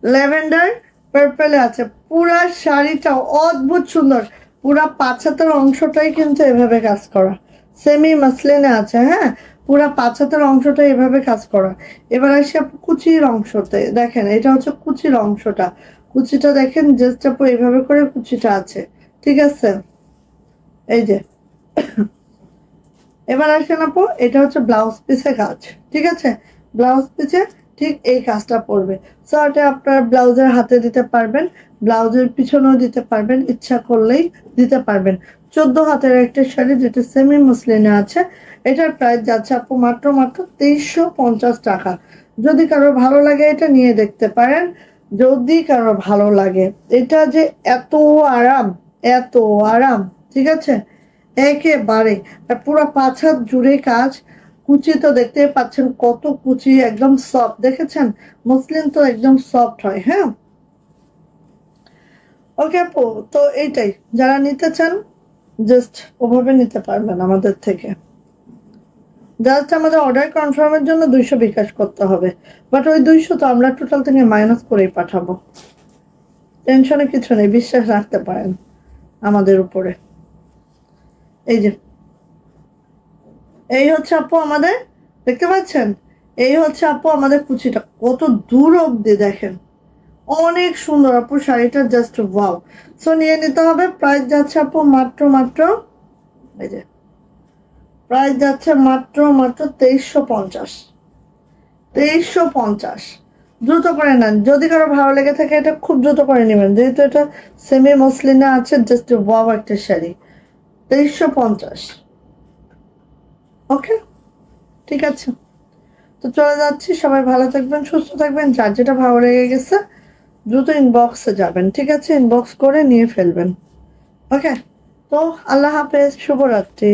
ল্যাভেন্ডার পার্পলে আছে, পুরা শাড়িটা অদ্ভুত সুন্দর, পুরা 5 হাতের অংশটাই কিন্তু এভাবে কাজ করা, সেমি মসলিনে আছে। হ্যাঁ, পুরা 5 হাতের অংশটা এভাবে কাজ করা। এবার আসি আপু কুচির অংশতে, দেখেন এটা হচ্ছে কুচির অংশটা, কুচিটা দেখেন জাস্ট আপু এইভাবে করে কুচিটা আছে, ঠিক আছে, এই যে। এবার আসেন আপু, এটা হচ্ছে ব্লাউজ পিসে কাজ, ঠিক আছে, ব্লাউজ পিসে ঠিক এই কাজটা পড়বে। সো এটা আপনার ব্লাউজের হাতে দিতে পারবেন, ব্লাউজের পিছনেও দিতে পারবেন, ইচ্ছা করলেই দিতে পারবেন। 14 হাতের একটা শাড়ি যেটা সেমি মসলিনে আছে, এটার প্রাইস যাচ্ছে আপু মাত্র 2350 টাকা। যদি কারো ভালো লাগে এটা নিয়ে দেখতে পারেন, যদি কারো ভালো লাগে। এটা যে এত আরাম, এত আরাম, ঠিক আছে, একেবারে। আর পুরো 5 হাত জুড়ে কাজ, কুচি তো দেখতে পাচ্ছেন কত কুচি, একদম সফট, দেখেছেন মসলিন তো একদম সফট হয়। হ্যাঁ, ওকে আপু, তো এইটাই, যারা নিতে চান জাস্ট ওভাবে নিতে পারবেন আমাদের থেকে। জাস্ট আমাদের অর্ডার কনফার্মের জন্য 200 বিকাশ করতে হবে, বাট ওই 200 তো আমরা টোটাল থেকে মাইনাস করেই পাঠাবো, টেনশনে কিছু নেই, বিশ্বাস রাখতে পারেন আমাদের উপরে। এই যে এই হচ্ছে আপু আমাদের, দেখতে পাচ্ছেন, এই হচ্ছে আপু আমাদের কুচিটা, কত দূর অব্দি দেখেন, অনেক সুন্দর আপু শাড়িটা, জাস্ট ওয়াও। সো নিয়ে নিতে হবে। প্রাইস যাচ্ছে আপু মাত্র এই যে প্রাইস যাচ্ছে মাত্র 2350, 2350। দ্রুত করে নেন, যদি কারো ভালো লেগে থাকে এটা খুব দ্রুত করে নেবেন, যেহেতু এটা সেমি মসলিনে আছে, জাস্ট ওয়াও একটা শাড়ি, 2350। ওকে, ঠিক আছে, তো চলে যাচ্ছি। সবাই ভালো থাকবেন, সুস্থ থাকবেন, যার যেটা ভালো লেগে গেছে দ্রুত ইনবক্সে যাবেন, ঠিক আছে, ইনবক্স করে নিয়ে ফেলবেন। ওকে, তো আল্লাহ হাফেজ, শুভরাত্রি।